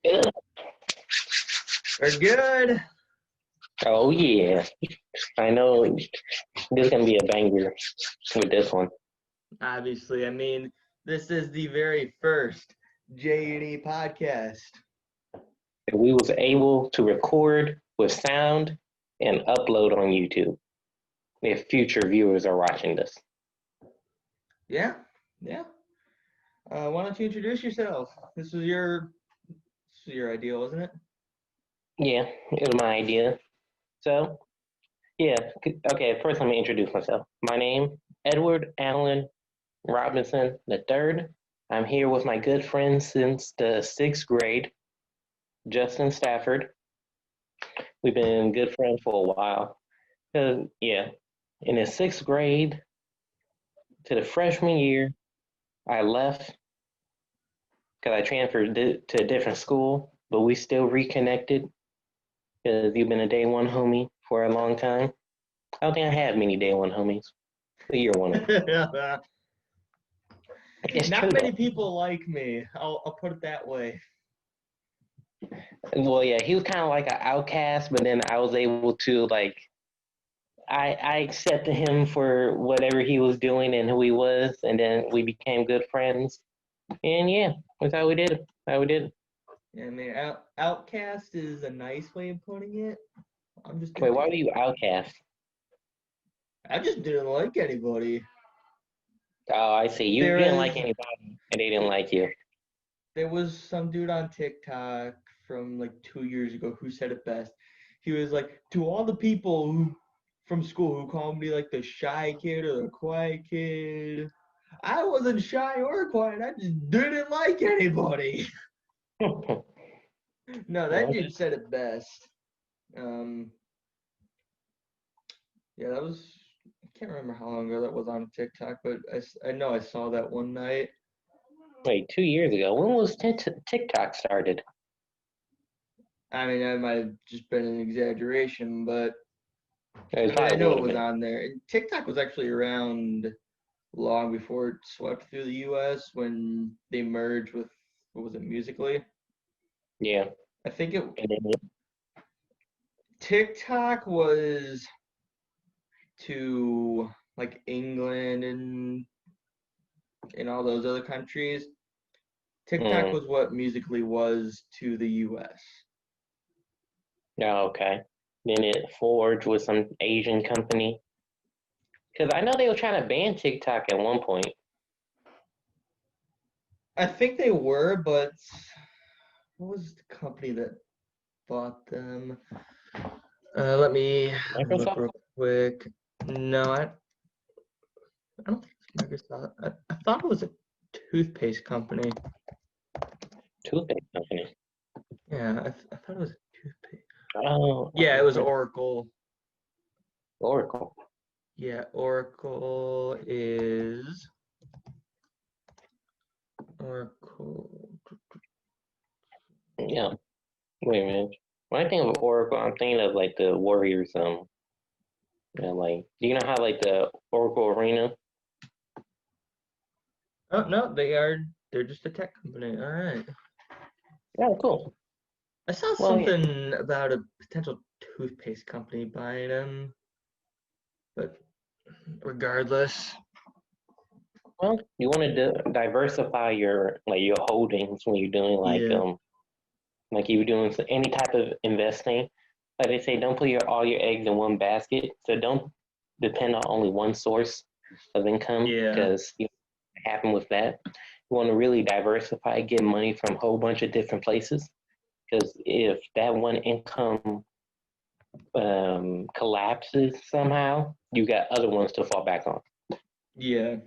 We're good. Oh yeah, I know this is gonna be a banger with this one. Obviously, this is the very first J&E podcast. We was able to record with sound and upload on YouTube. If future viewers are watching this, Yeah, yeah. Why don't you introduce yourself? This was your idea, wasn't it? yeah, it was my idea. So yeah, okay. First, let me introduce myself. My name Edward Allen Robinson III. I'm here with my good friend since the sixth grade, Justin Stafford. We've been good friends for a while. Yeah, in the sixth grade to the freshman year, I left because I transferred to a different school, but we still reconnected because you've been a day one homie for a long time. I don't think I have many day one homies, but you're one of them. It's true Not many though. people like me. I'll put it that way. Well, yeah, he was kind of like an outcast, but then I was able to I accepted him for whatever he was doing and who he was, and then we became good friends. And yeah, that's how we did it. How we did it. Yeah, outcast is a nice way of putting it. I'm just Wait, gonna why take. were you outcast? I just didn't like anybody. Oh, I see. You There didn't like is anybody, and they didn't like you. there was some dude on TikTok from like 2 years ago who said it best. He was like, to all the people who from school who called me like the shy kid or the quiet kid, I wasn't shy or quiet. I just didn't like anybody. No, that Well, dude said it best. Um, yeah, that was. I can't remember how long ago that was on TikTok, but I know I saw that one night. wait, 2 years ago. When was TikTok started? That might have just been an exaggeration, but It I probably know would it have was been. on there. And TikTok was actually around long before it swept through the U.S. when they merged with what was it, Musically? Yeah. I think it And then, TikTok was to like England and all those other countries. TikTok mm, was what Musically was to the U.S. oh, okay. Then it forged with some Asian company. Because I know they were trying to ban TikTok at one point. I think they were, but what was the company that bought them? Let me look Microsoft? real quick. No, I don't think it's Microsoft. I thought it was a toothpaste company. Toothpaste company. Yeah, I thought it was a toothpaste. Oh, Yeah, it was Oracle. Oracle. Yeah, Oracle is Oracle. Yeah. Wait a minute. When I think of Oracle, I'm thinking of like the Warriors. Like, do you know how like the Oracle Arena? Oh no, they're just a tech company. All right. Yeah, cool. I saw Well, yeah. something about a potential toothpaste company buying them, but regardless. Well, you want to diversify your holdings when you're doing Yeah. like you were doing any type of investing. Like they say, don't put all your eggs in one basket. So don't depend on only one source of income Yeah. because you know, what happen with that. You want to really diversify, get money from a whole bunch of different places. Because if that one income collapses somehow, you got other ones to fall back on. Yeah.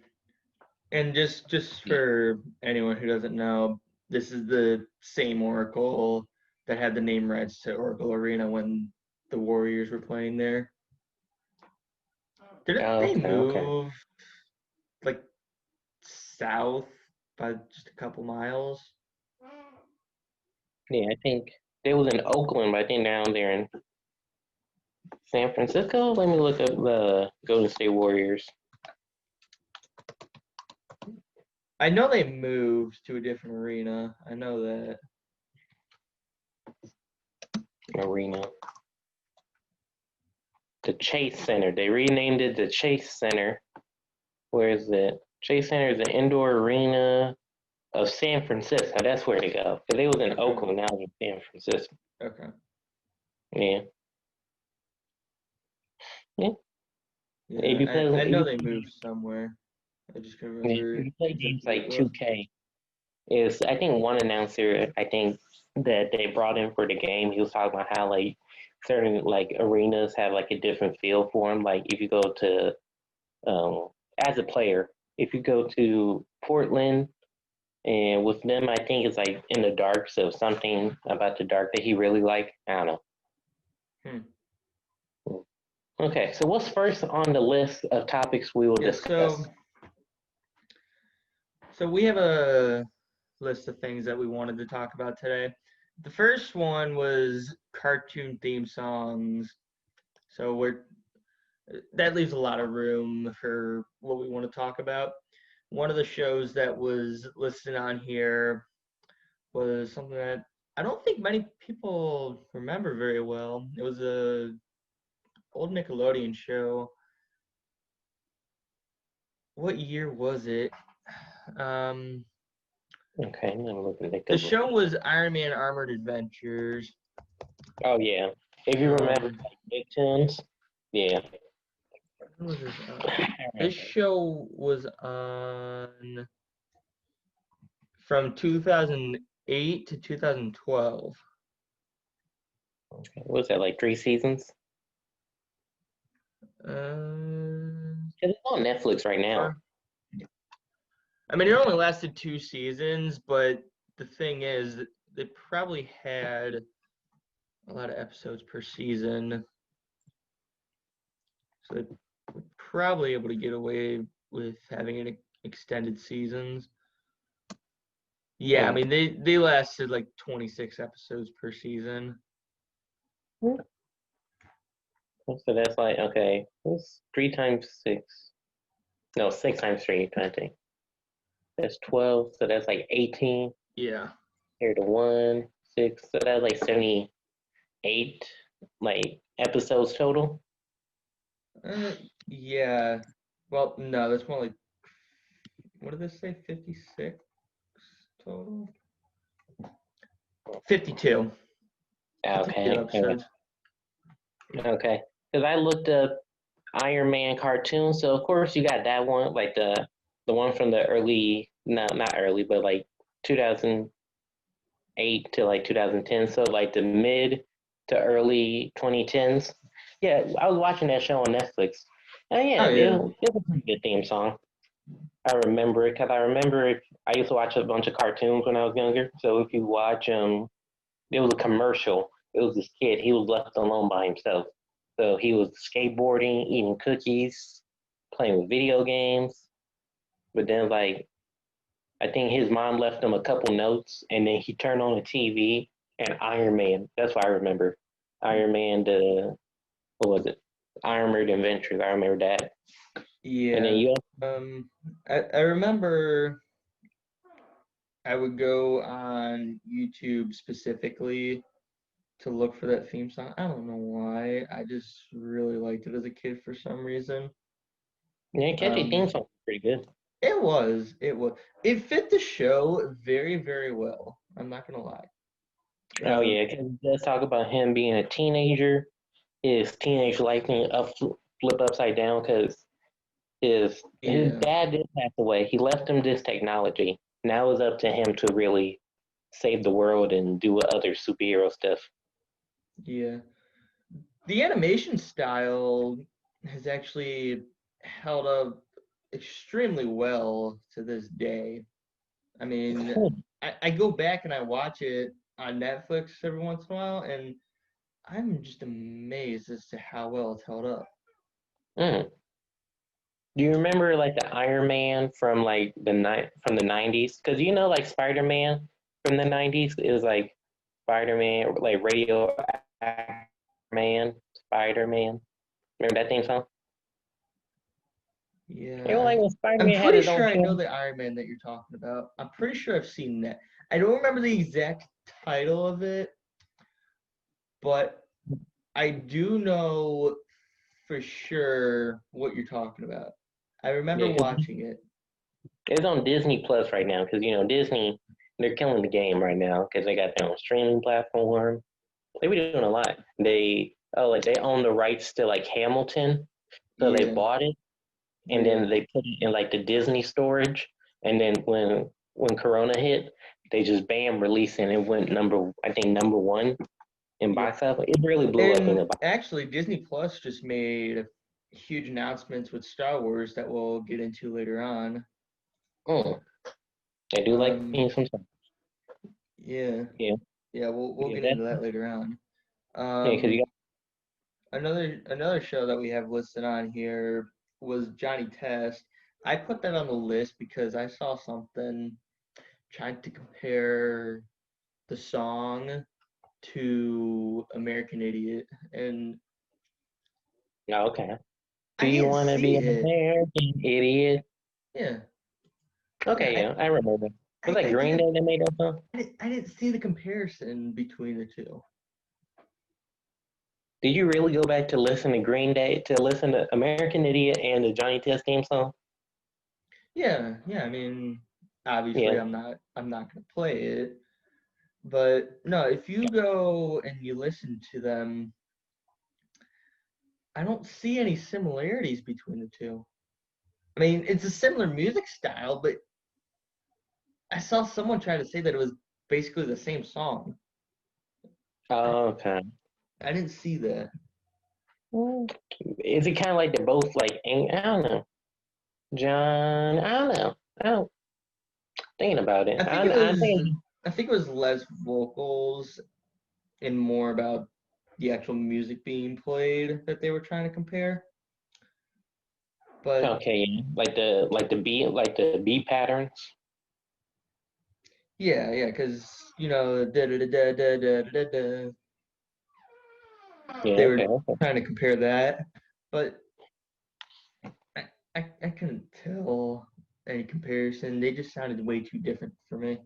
And just for anyone who doesn't know, this is the same Oracle that had the name rights to Oracle Arena when the Warriors were playing there. Didn't they Okay, okay. move like south by just a couple miles? Yeah, I think they was in Oakland, but I think down there in San Francisco. Let me look up the Golden State Warriors. I know they moved to a different arena. I know that. Arena. The Chase Center. They renamed it the Chase Center. Where is it? Chase Center is an indoor arena of San Francisco. That's where they go. Because they was in Oakland, now it's in San Francisco. Okay. Yeah. Yeah. Yeah, I know they moved somewhere. I just can't remember. If you play exactly games where like it was. 2K, is I think one announcer I think that they brought in for the game, he was talking about how like certain like arenas have like a different feel for them. Like if you go to as a player, if you go to Portland and with them, I think it's like in the dark. So something about the dark that he really liked. I don't know. Hmm. Okay, so what's first on the list of topics we will Yeah, discuss? so we have a list of things that we wanted to talk about today. The first one was cartoon theme songs. So that leaves a lot of room for what we want to talk about. One of the shows that was listed on here was something that I don't think many people remember very well. It was a old Nickelodeon show. What year was it? Um, Okay, I'm gonna look at the the. show was Iron Man Armored Adventures. Oh yeah, if you remember Um, like Nicktoons, yeah. when was this on? This show was on from 2008 to 2012. Okay. What was that, like 3 seasons? It's on Netflix right now. Or, I mean, it only lasted 2 seasons, but the thing is, they probably had a lot of episodes per season, so they were probably able to get away with having an extended seasons. Yeah, I mean they lasted like 26 episodes per season. So that's like, okay, what's 3 times 6? No, 6 times 3, I think. That's 12, so that's like 18. Yeah. Here to 1, 6, so that's like 78, like episodes total. Yeah. Well, no, that's more like, what did this say? 56 total? 52. 52 Okay, episodes. okay. Because I looked up Iron Man cartoon, so of course you got that one, like the one from the early, not early, but like 2008 to like 2010, so like the mid to early 2010s. Yeah, I was watching that show on Netflix. And yeah, Oh yeah. it was a pretty good theme song. I remember it because I remember I used to watch a bunch of cartoons when I was younger. So if you watch it was a commercial. It was this kid. He was left alone by himself. So he was skateboarding, eating cookies, playing with video games. But then, like, I think his mom left him a couple notes, and then he turned on the TV and Iron Man. That's what I remember. Iron Man, what was it? Armored Adventures. I remember that. And then Yeah. you. I remember I would go on YouTube specifically to look for that theme song. I don't know why. I just really liked it as a kid for some reason. Yeah, catchy theme Um, song. Pretty good. it was. It was. It fit the show very, very well. I'm not gonna lie. Oh Um, yeah, because let's talk about him being a teenager. His teenage life being flip upside down because his yeah, dad did pass away. He left him this technology. Now it's up to him to really save the world and do other superhero stuff. yeah. The animation style has actually held up extremely well to this day. I mean, I go back and I watch it on Netflix every once in a while, and I'm just amazed as to how well it's held up. Mm. Do you remember like the Iron Man from like from the 90s? Because like Spider Man from the 90s is like Spider Man, like Radio Man, Spider Man. Remember that theme song? Yeah, Like when Spider I'm Man had pretty his own sure I know film. the Iron Man that you're talking about. I'm pretty sure I've seen that. I don't remember the exact title of it, but I do know for sure what you're talking about. I remember Yeah, 'cause watching it. it's on Disney Plus right now. Because Disney, they're killing the game right now because they got their own streaming platform. They be doing a lot. Like they own the rights to like Hamilton, so they Yeah, bought it and yeah. then they put it in like the Disney storage. And then when Corona hit, they just bam releasing it went I think number 1 in Yep. box office. It really blew up in And the box. actually, Disney Plus just made huge announcements with Star Wars that we'll get into later on. Mm, I do like Um, seeing some stuff. yeah, Yeah, yeah, we'll yeah, get into that later on. yeah, because you Um, another show that we have listed on here was Johnny Test. I put that on the list because I saw something trying to compare the song to American Idiot, and got okay. Do I you didn't want to be see an it. American idiot? Yeah, yeah, Okay, yeah, I remember. Was that I Green didn't Day that made that song? I didn't see the comparison between the two. Did you really go back to listen to Green Day to listen to American Idiot and the Johnny Test theme song? Yeah, yeah. I mean, obviously, Yeah. I'm not gonna play it, but no, if you go and you listen to them, I don't see any similarities between the two. I mean, it's a similar music style, but I saw someone try to say that it was basically the same song. I, Okay. I didn't see that. Mm. Is it kind of like they're both like I don't know, John? I don't know. I don't thinking about it. I think it I was think I think it was less vocals and more about the actual music being played that they were trying to compare. But okay, yeah. Like the beat patterns. yeah, yeah, because da da da da da da da da. Yeah. They Okay. were Okay. trying to compare that, but I couldn't tell any comparison. They just sounded way too different for me.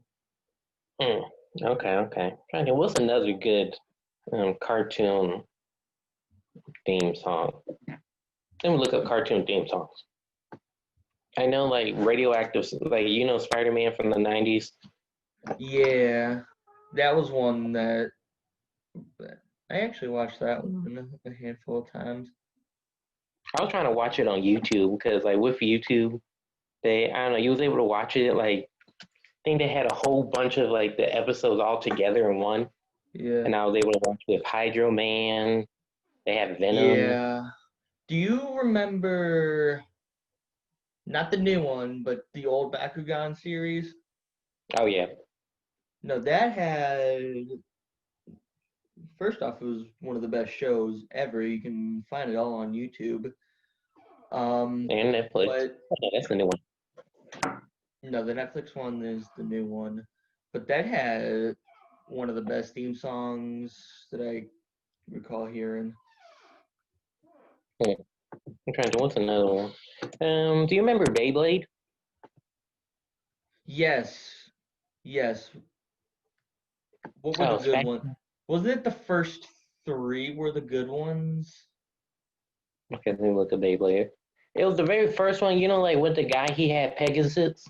Mm. Okay. Okay. Trying to. What's another good cartoon theme song? Let me look up cartoon theme songs. I know like Radioactive, like Spider-Man from the '90s. Yeah, that was one that I actually watched that one a handful of times. I was trying to watch it on YouTube because like with YouTube, I don't know, you was able to watch it like I think they had a whole bunch of like the episodes all together in one, Yeah, and I was able to watch with Hydro Man. They have Venom. yeah. Do you remember not the new one, but the old Bakugan series? Oh yeah, No, that had first off, it was one of the best shows ever. You can find it all on YouTube. and Netflix. But Oh, no, that's the new one. no, the Netflix one is the new one. But that had one of the best theme songs that I recall hearing. Hmm. I'm trying to. What's another one? Do you remember Beyblade? Yes, yes. What were the Oh, good ones? Wasn't it the first three were the good ones? okay, let me look at Beyblade. It was the very first one. Like with the guy he had Pegasus,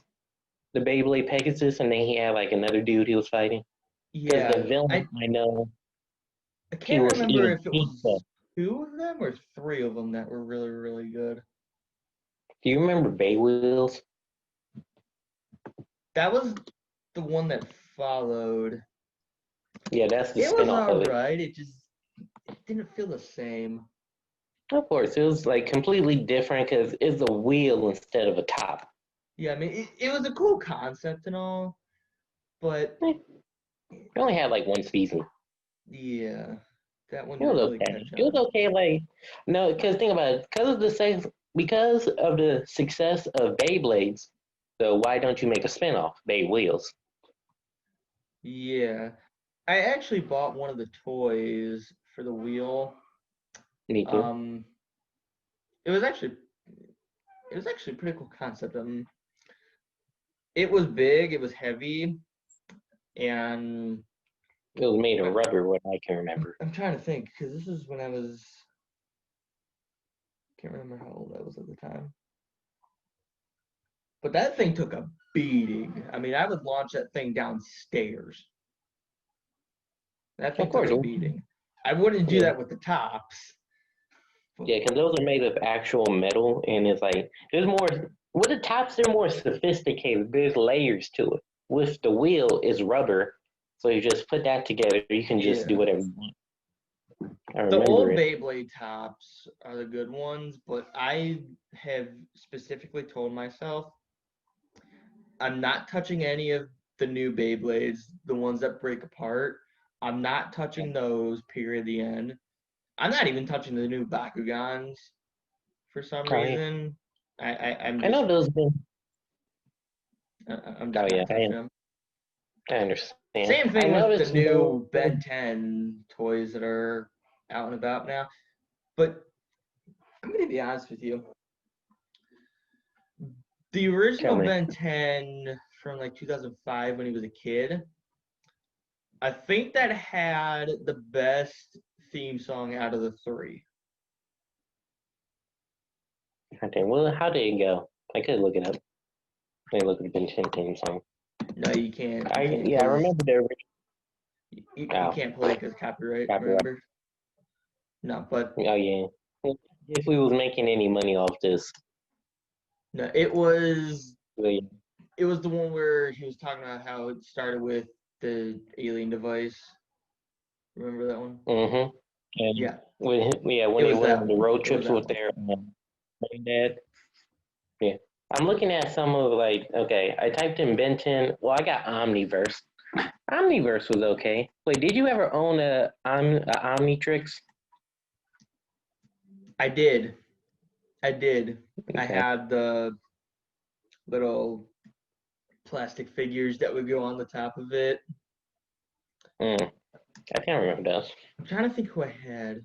the Beyblade Pegasus, and then he had like another dude he was fighting. Because the Yeah, villain, I I know I he can't was remember even if it pizza. was two of them or three of them that were really, really good. Do you remember Bay Wheels? That was the one that followed. Yeah, that's the It was spinoff all of it. right. It didn't feel the same. Of course, it was like completely different because it's a wheel instead of a top. Yeah, I mean, it was a cool concept and all, but It only had like one season. yeah, that one It was didn't really okay. catch It was on. okay. Like no, because think about it. Because of the success of Beyblades. So why don't you make a spinoff, Bay Wheels? Yeah, I actually bought one of the toys for the wheel. Me too. Um, it was actually it was actually a pretty cool concept. It was big, it was heavy, and It was made of rubber, what I can remember. I'm trying to think because this is when I was. Can't remember how old I was at the time. But that thing took a beating. I mean, I would launch that thing downstairs. That Of thing took course. a beating. I wouldn't do Yeah. that with the tops. Yeah, because those are made of actual metal, and it's like there's more. With the tops, they're more sophisticated. There's layers to it. With the wheel, is rubber, so you just put that together. You can just do Yeah. whatever you want. I The remember old it. Beyblade tops are the good ones, but I have specifically told myself I'm not touching any of the new Beyblades, the ones that break apart. I'm not touching those, period, the end. I'm not even touching the new Bakugans for some Oh yeah, reason. I'm I just know those. I'm Oh just yeah, not touching them. I understand. Same I thing with the noticed those. new Ben 10 toys that are out and about now. But I'm gonna be honest with you. The Tell original me. Ben 10 from like 2005 when he was a kid, I think that had the best theme song out of the three. Okay, well, how did it go? I could look it up. Let me look at the Ben 10 theme song. No, you can't. You can't I because remember the original. you Oh, can't play because copyright. copyright. Remember? No, but Oh yeah. If we was making any money off this, no, it was really, the one where he was talking about how it started with the alien device. Remember that one? mm-hmm. And Yeah, when it they was went that on the one. road It was trips that with one. their dad. Yeah. I'm looking at some of like, okay, I typed in Ben 10. Well, I got Omniverse. Omniverse was okay. Wait, did you ever own a Omnitrix? I did. I did. I Okay. had the little plastic figures that would go on the top of it. Mm, I can't remember those. I'm trying to think who I had.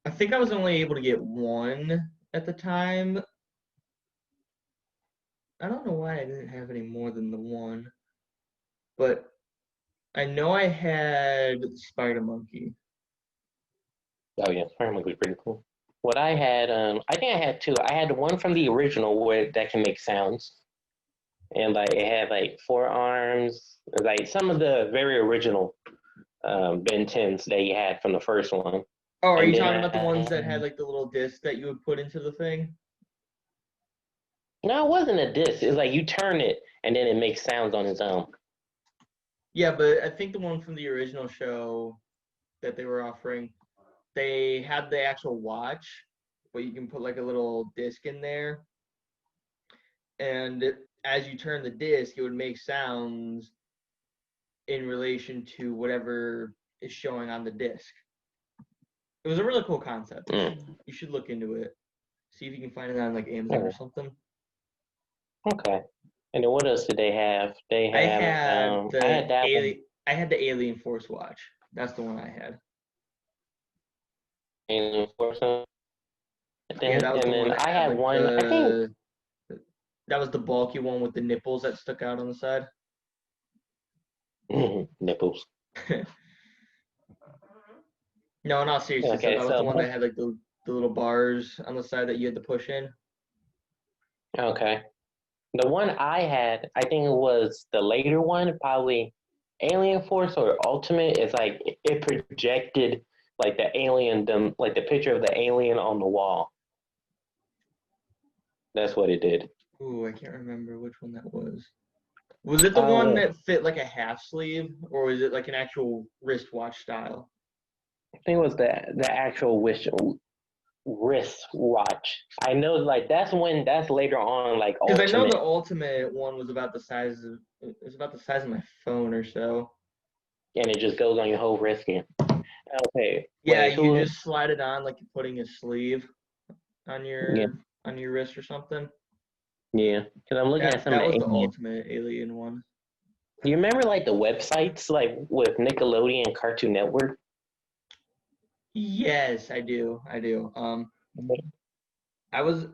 I think I was only able to get one at the time. I don't know why I didn't have any more than the one, but I know I had Spider Monkey. Oh yeah, Spider-Man was pretty cool. What I had, I think I had two. I had the one from the original where that can make sounds, and like it had like four arms, like some of the very original Ben 10s that you had from the first one. Oh, are And you then talking I about the ones that had had, like the little disc that you would put into the thing? no, it wasn't a disc. It's like you turn it and then it makes sounds on its own. Yeah, but I think the one from the original show that they were offering, they had the actual watch, but you can put like a little disc in there, and as you turn the disc, it would make sounds in relation to whatever is showing on the disc. It was a really cool concept. You should look into it. See if you can find it on like Amazon or Oh, something. okay. And then what else did they have? They I had, had I had the that one. alien. I had the Alien Force watch. That's the one I had. Alien Force, I Yeah, think. that was And the one then that I had had like one, I think, the. That was the bulky one with the nipples that stuck out on the side. nipples. No, in all seriousness, Okay, that was the so one that had like the little bars on the side that you had to push in. okay. The one I had, I think it was the later one, probably Alien Force or Ultimate. It's like it projected like the alien, like the picture of the alien on the wall. That's what it did. Ooh, I can't remember which one that was. Was it the one Oh, that fit like a half sleeve, or was it like an actual wristwatch style? I think it was the actual wrist watch. I know, like that's later on, like Because I know the Ultimate, ultimate one was about the size of my phone or so. and it just goes on your whole wrist again. Okay, Yeah, wait, you who? just slide it on like you're putting a sleeve on Yeah, your wrist or something. yeah. Because I'm looking at some That of was the the alien. ultimate alien one. Do you remember like the websites like with Nickelodeon and Cartoon Network? Yes, I do. I do. I was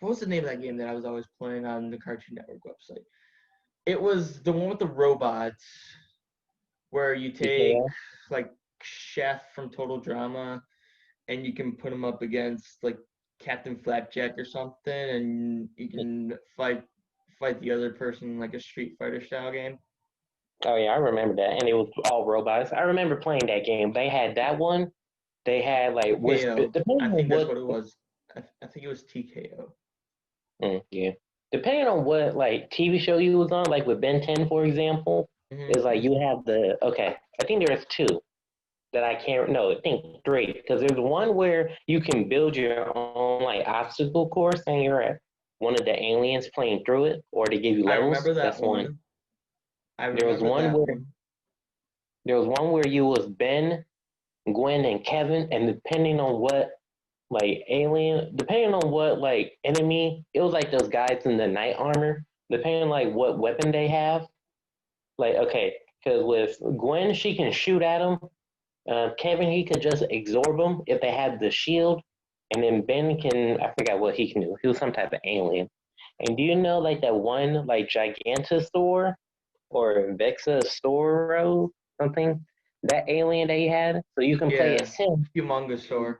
what was the name of that game that I was always playing on the Cartoon Network website? It was the one with the robots. where you take TKO? like Chef from Total Drama and you can put him up against like Captain Flapjack or something, and you can fight the other person in like a Street Fighter style game. Oh yeah, I remember that, and it was all robots. I remember playing that game. They had that one. They had like TKO. depending I on think that's what. what it was. I think it was TKO. Yeah, depending on what like TV show you was on, like with Ben 10, for example, is like you have the okay. I think there's two that I can't. No, I think three because there's one where you can build your own like obstacle course, and you're at one of the aliens playing through it, or they give you I levels. remember that That's one. one. I There was remember one that where one. you was Ben, Gwen, and Kevin, and depending on what like alien, depending on what like enemy, it was like those guys in the knight armor. Depending on like what weapon they have, like okay, because with Gwen she can shoot at them. Kevin he could just absorb them if they have the shield, and then Ben can I forgot what he can do. He was some type of alien. And do you know like that one like Gigantosaur or Vexasauro something? That alien they had, so you can play Yeah, as him, Humongosaur.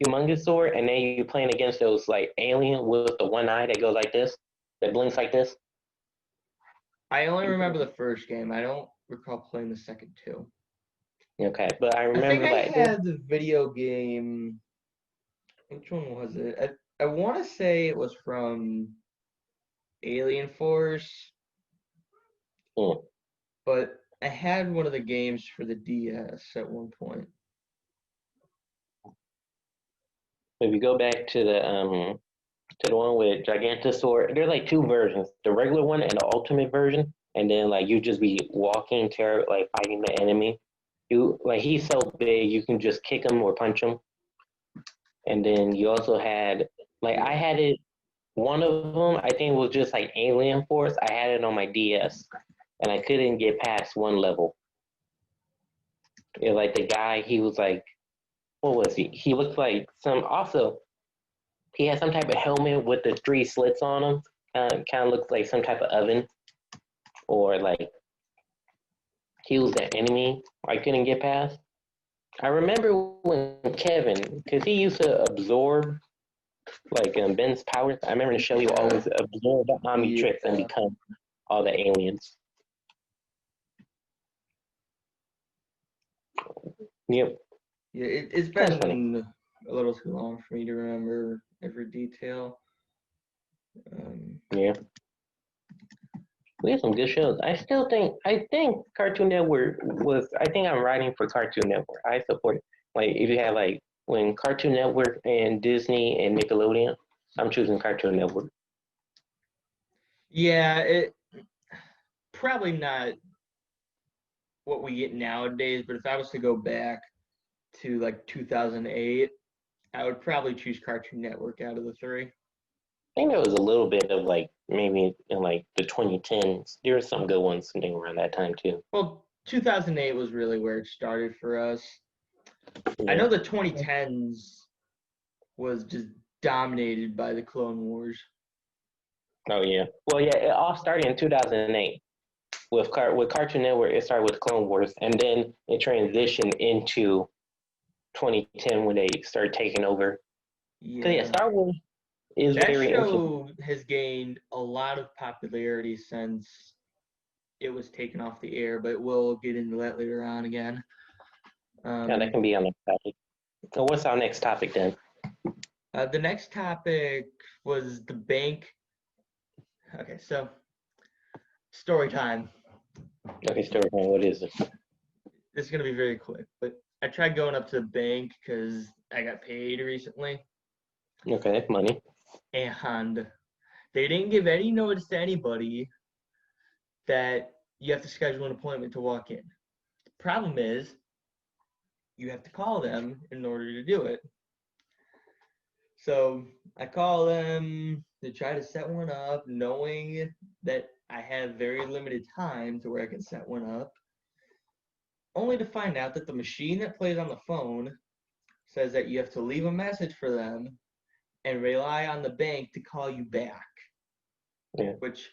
humongous sword, and then you playing against those like alien with the one eye that goes like this, that blinks like this. I only remember the first game. I don't recall playing the second two. Okay, but I I think remember I like this. had the video game. Which one was it? I want to say it was from Alien Force, Hmm. but I had one of the games for the DS at one point. If you go back to the one with Gigantosaur, there's like two versions: the regular one and the ultimate version. And then like you just be walking, like fighting the enemy. You like he's so big you can just kick him or punch him. And then you also had like I Yeah. had it. One of them I think was just like Alien Force. I had it on my DS, and I couldn't get past one level. Yeah, like the guy, he was like, what was he? He looked like some. Also, he had some type of helmet with the three slits on him. Kind of looks like some type of oven, or like he was the enemy I couldn't get past. I remember when Kevin, because he used to absorb like Ben's powers. I remember the show he would Yeah. always absorb the Omnitrix and Yeah. become all the aliens. Yep, Yeah. It's that's funny. been a little too long for me to remember every detail. Um, Yeah. We had some good shows. I think Cartoon Network was I think I'm writing for Cartoon Network. I support it. Like if you have like when Cartoon Network and Disney and Nickelodeon, I'm choosing Cartoon Network. yeah. It probably not what we get nowadays, but if I was to go back to like 2008, I would probably choose Cartoon Network out of the three. I think there was a little bit of like maybe in like the 2010s. There were some good ones something around that time too. Well, 2008 was really where it started for us. I Yeah. know the 2010s was just dominated by the Clone Wars. Oh yeah. Well yeah, it all started in 2008 with Cartoon Network. It started with Clone Wars, and then it transitioned into 2010 when they started taking over. Cause yeah, Yeah. Star Wars is That very influential. show has gained a lot of popularity since it was taken off the air, but we'll get into that later on again. Yeah, that Um, can be our next topic. So what's our next topic then? the next topic was the bank. Okay, so story time. Okay, story time. What is it? This is going to be very quick, but I tried going up to the bank because I got paid recently, Okay, money. and they didn't give any notice to anybody that you have to schedule an appointment to walk in. Problem is, you have to call them in order to do it. So I call them to try to set one up, knowing that I have very limited time to where I can set one up, only to find out that the machine that plays on the phone says that you have to leave a message for them and rely on the bank to call you back, Yeah. which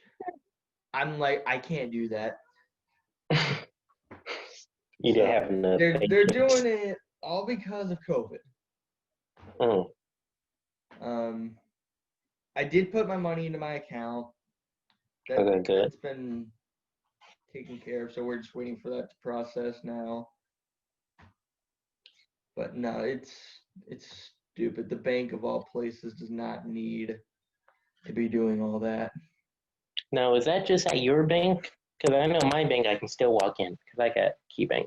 I'm like, I can't do that. You didn't have enough They're patience. doing it all because of COVID. I did put my money into my account. Okay, good. That's been taken care of, so we're just waiting for that to process now. But no, it's stupid. The bank of all places does not need to be doing all that. Now, is that just at your bank? Because I know my bank, I can still walk in because I got KeyBank.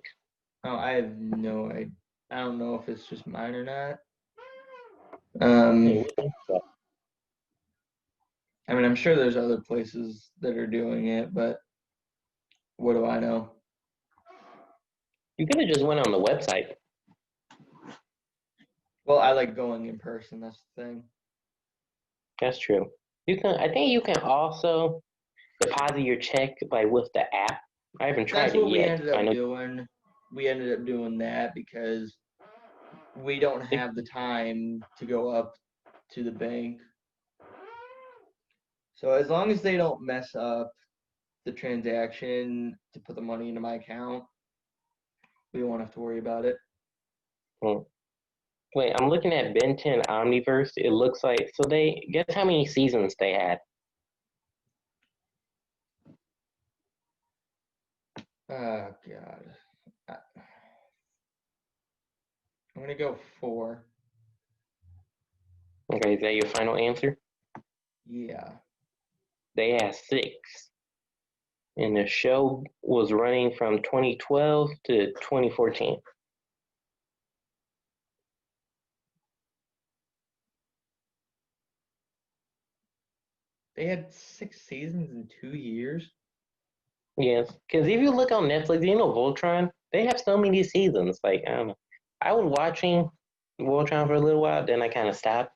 Oh, I have no idea. I don't know if it's just mine or not. I mean, I'm sure there's other places that are doing it, but what do I know? You could have just went on the website. Well, I like going in person. That's the thing. That's true. You can. I think you can also deposit your check like with the app. I haven't tried That's it what we yet. ended I up know. doing. We ended up doing that because we don't have the time to go up to the bank. So as long as they don't mess up the transaction to put the money into my account, we won't have to worry about it. Wait, I'm looking at Ben 10 Omniverse. It looks like so. They guess how many seasons they had. Oh God. I'm gonna go 4. Okay, is that your final answer? Yeah. They had 6. And the show was running from 2012 to 2014. They had 6 seasons in 2 years. Yes, because if you look on Netflix, you know Voltron, they have so many seasons. Like, I don't know. I was watching Voltron for a little while, then I kind of stopped.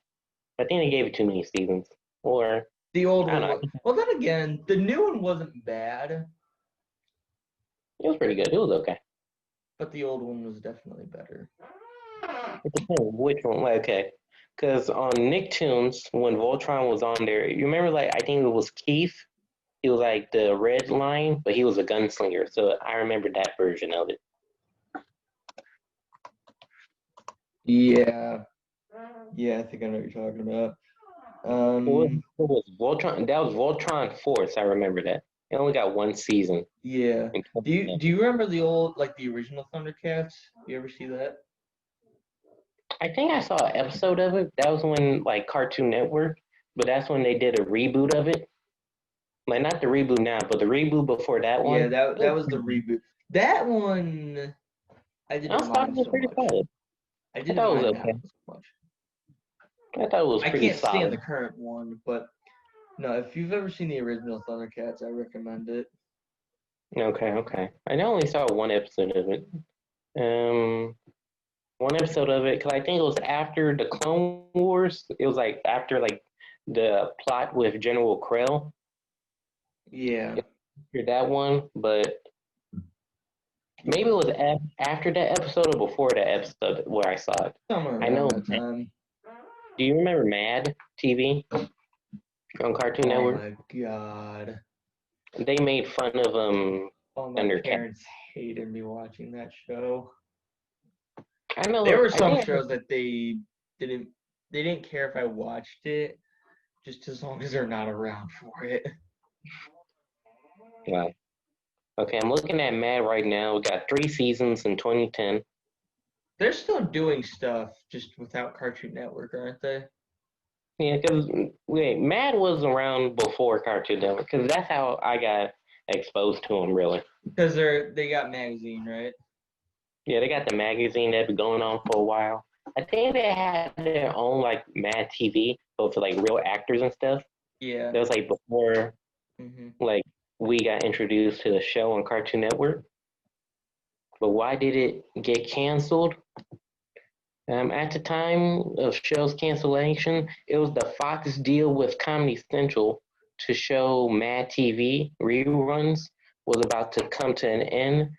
I think they gave it too many seasons. Or, The old I one don't know. was well. Then again, the new one wasn't bad, It was pretty good. It was okay. but the old one was definitely better. It depends which one. Like, okay. Because on Nicktoons, when Voltron was on there, you remember, like, I think it was Keith. He was like the red line, but he was a gunslinger. So I remember that version of it. Yeah. Yeah, I think I know what you're talking about. What was Voltron? That was Voltron Force. I remember that. It only got one season. Yeah. Do you remember the old like the original Thundercats? You ever see that? I think I saw an episode of it. That was when like Cartoon Network, but that's when they did a reboot of it. Like not the reboot now, but the reboot before that Yeah, one. that was the reboot. That one I I didn't thought it mind was so pretty much. solid. I I didn't thought it was mind that okay. one so much. I thought it was I pretty can't stand the solid. current one, but no, if you've ever seen the original Thundercats, I recommend it. Okay, okay. I only saw one episode of it. Um, one episode of it because I think it was after the Clone Wars. It was like after like the plot with General Krell. Yeah. After that one, but maybe it was after that episode or before that episode where I saw it. Somewhere I around know. that time. Do you remember Mad TV on Cartoon Oh Network? my God. They made fun of Oh, my Thundercat. parents hated me watching that show. I know. There were I some think. shows that didn't they didn't care if I watched it, just as long as they're not around for it. Wow. Okay, I'm looking at Mad right now. We got 3 seasons in 2010. They're still doing stuff just without Cartoon Network, aren't they? Yeah, because wait, Mad was around before Cartoon Network because that's how I got exposed to them. Really. Because they got magazine, right? Yeah, they got the magazine that been going on for a while. I think they had their own like Mad TV, but for like real actors and stuff. Yeah. That was like before Hmm. like we got introduced to the show on Cartoon Network. But why did it get canceled? At the time of show's cancellation, it was the Fox deal with Comedy Central to show Mad TV reruns was about to come to an end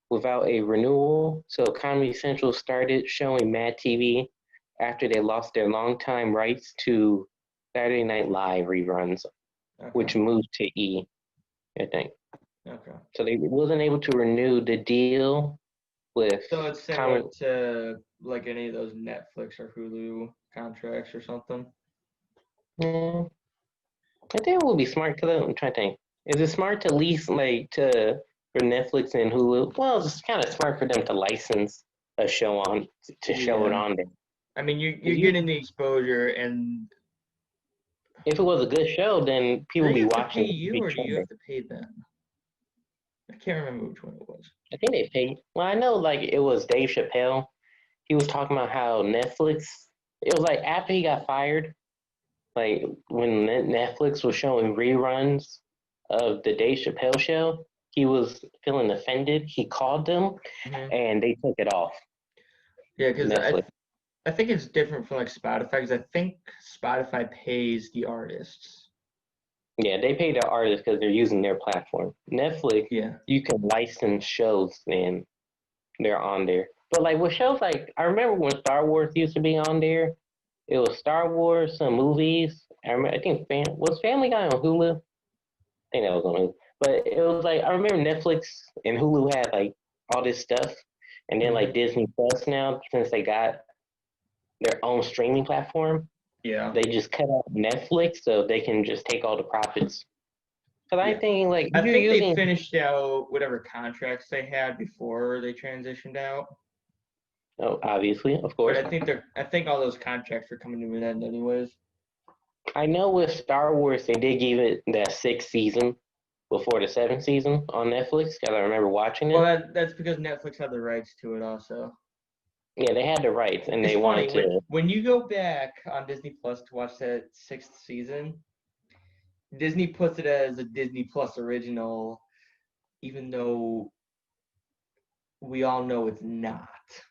without a renewal. So Comedy Central started showing Mad TV after they lost their longtime rights to Saturday Night Live reruns, which Okay. moved to E, I think. Okay. So they wasn't able to renew the deal. with So it's similar common. to like any of those Netflix or Hulu contracts or something. Yeah, I think it would be smart because I'm trying to think. Is it smart to lease like to for Netflix and Hulu? Well, it's kind of smart for them to license a show on to show it Yeah. on there. I mean, you're 'Cause getting the exposure, and if it was a good show, then do people they be have to pay watching it, you be or do you trending. have to pay them? I can't remember which one it was. I think they paid. Well, I know like it was Dave Chappelle. He was talking about how Netflix. It was like after he got fired, like when Netflix was showing reruns of the Dave Chappelle show, he was feeling offended. He called them, Hmm. and they took it off Yeah, because Netflix. I think it's different from like Spotify because I think Spotify pays the artists. Yeah, they pay the artists because they're using their platform. Netflix, Yeah. you can license shows and they're on there. But like with shows like I remember when Star Wars used to be on there. It was Star Wars, some movies. I think was Family Guy on Hulu. I think that was on Hulu. But it was like I remember Netflix and Hulu had like all this stuff, and then like Hmm. Disney Plus now since they got their own streaming platform, Yeah. they just cut out Netflix so they can just take all the profits. Because I Yeah. think like I if you're think they using, finished out whatever contracts they had before they transitioned out. oh, obviously, of But course, I think all those contracts are coming to an end anyways. I know with Star Wars they did give it that sixth season before the seventh season on Netflix because I remember watching Well, it. that's because Netflix had the rights to it also. Yeah, they had the rights and It's they funny wanted to. when you go back on Disney Plus to watch that sixth season, Disney puts it as a Disney Plus original, even though we all know it's not.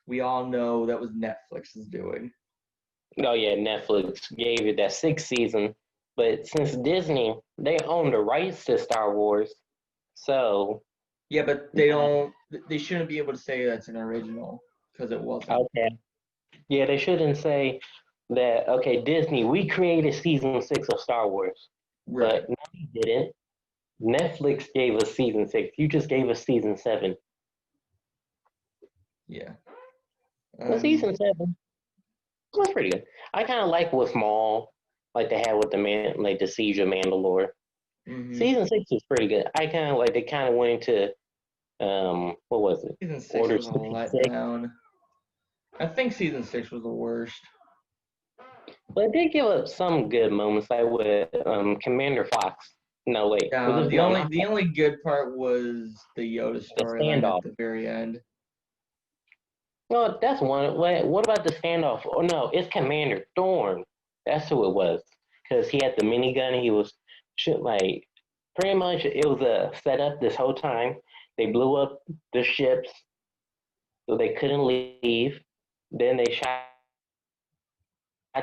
We all know that was Netflix's doing. Oh yeah, Netflix gave it that sixth season, but since Disney they own the rights to Star Wars, so Yeah, but they don't. They shouldn't be able to say that's an original because it wasn't. okay, yeah, they shouldn't say that. Okay, Disney, we created season six of Star Wars, Right. but no, you didn't. Netflix gave us season six. You just gave us season seven. Yeah. Well, Um. season seven was pretty good. I kind of like what's small, like they had with the man, like the Siege of Mandalore. Hmm. Season six was pretty good. I kind of like they kind of went into what was it? Season six Order was a 66. letdown. I think season six was the worst. But it did give up some good moments, like with Commander Fox. No, wait, was this no not The only good part was the Yoda the storyline at standoff? the very end. No, that's one. What about the standoff? Oh no, it's Commander Thorn. That's who it was, because he had the minigun. He was shoot like pretty much it was a setup this whole time. They blew up the ships so they couldn't leave. Then they shot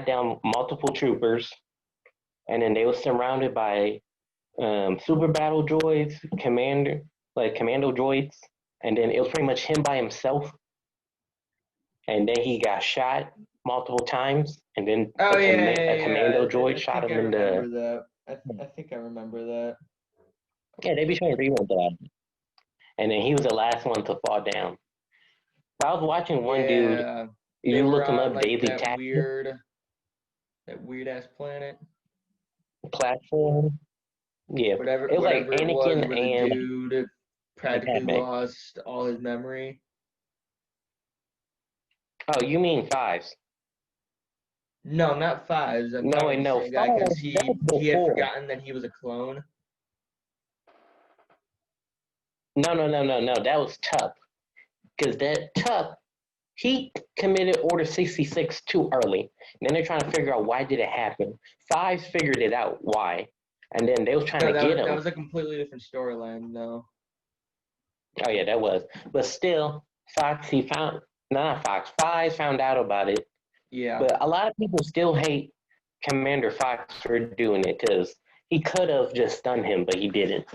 down multiple troopers, and then they were surrounded by super battle droids, commando droids, and then it was pretty much him by himself. And then he got shot multiple times, and then Oh yeah, a yeah, commando yeah. droid I shot think I him in the. remember that. I think I remember that. Yeah, they be showing reruns of that. And then he was the last one to fall down. I was watching one dude. Yeah, they You were look him on up, like Daily Taxi that weird ass planet. platform. Yeah, it was like Whatever it was, Anakin where the and dude practically Padme. lost all his memory. Oh, you mean fives? No, not fives. I'm No, talking wait, about the no, same guy because that was he had before. forgotten that he was a clone. No, no, no, no, no. That was Tup. Because that Tup, he committed Order 66 too early. And then they're trying to figure out why did it happen. Fives figured it out why. And then they was trying No, to get that him. was a completely different storyline, though. Oh yeah, that was. But still, Fox he found not Fox. Fives found out about it. Yeah, But a lot of people still hate Commander Fox for doing it because he could have just stunned him, but he didn't.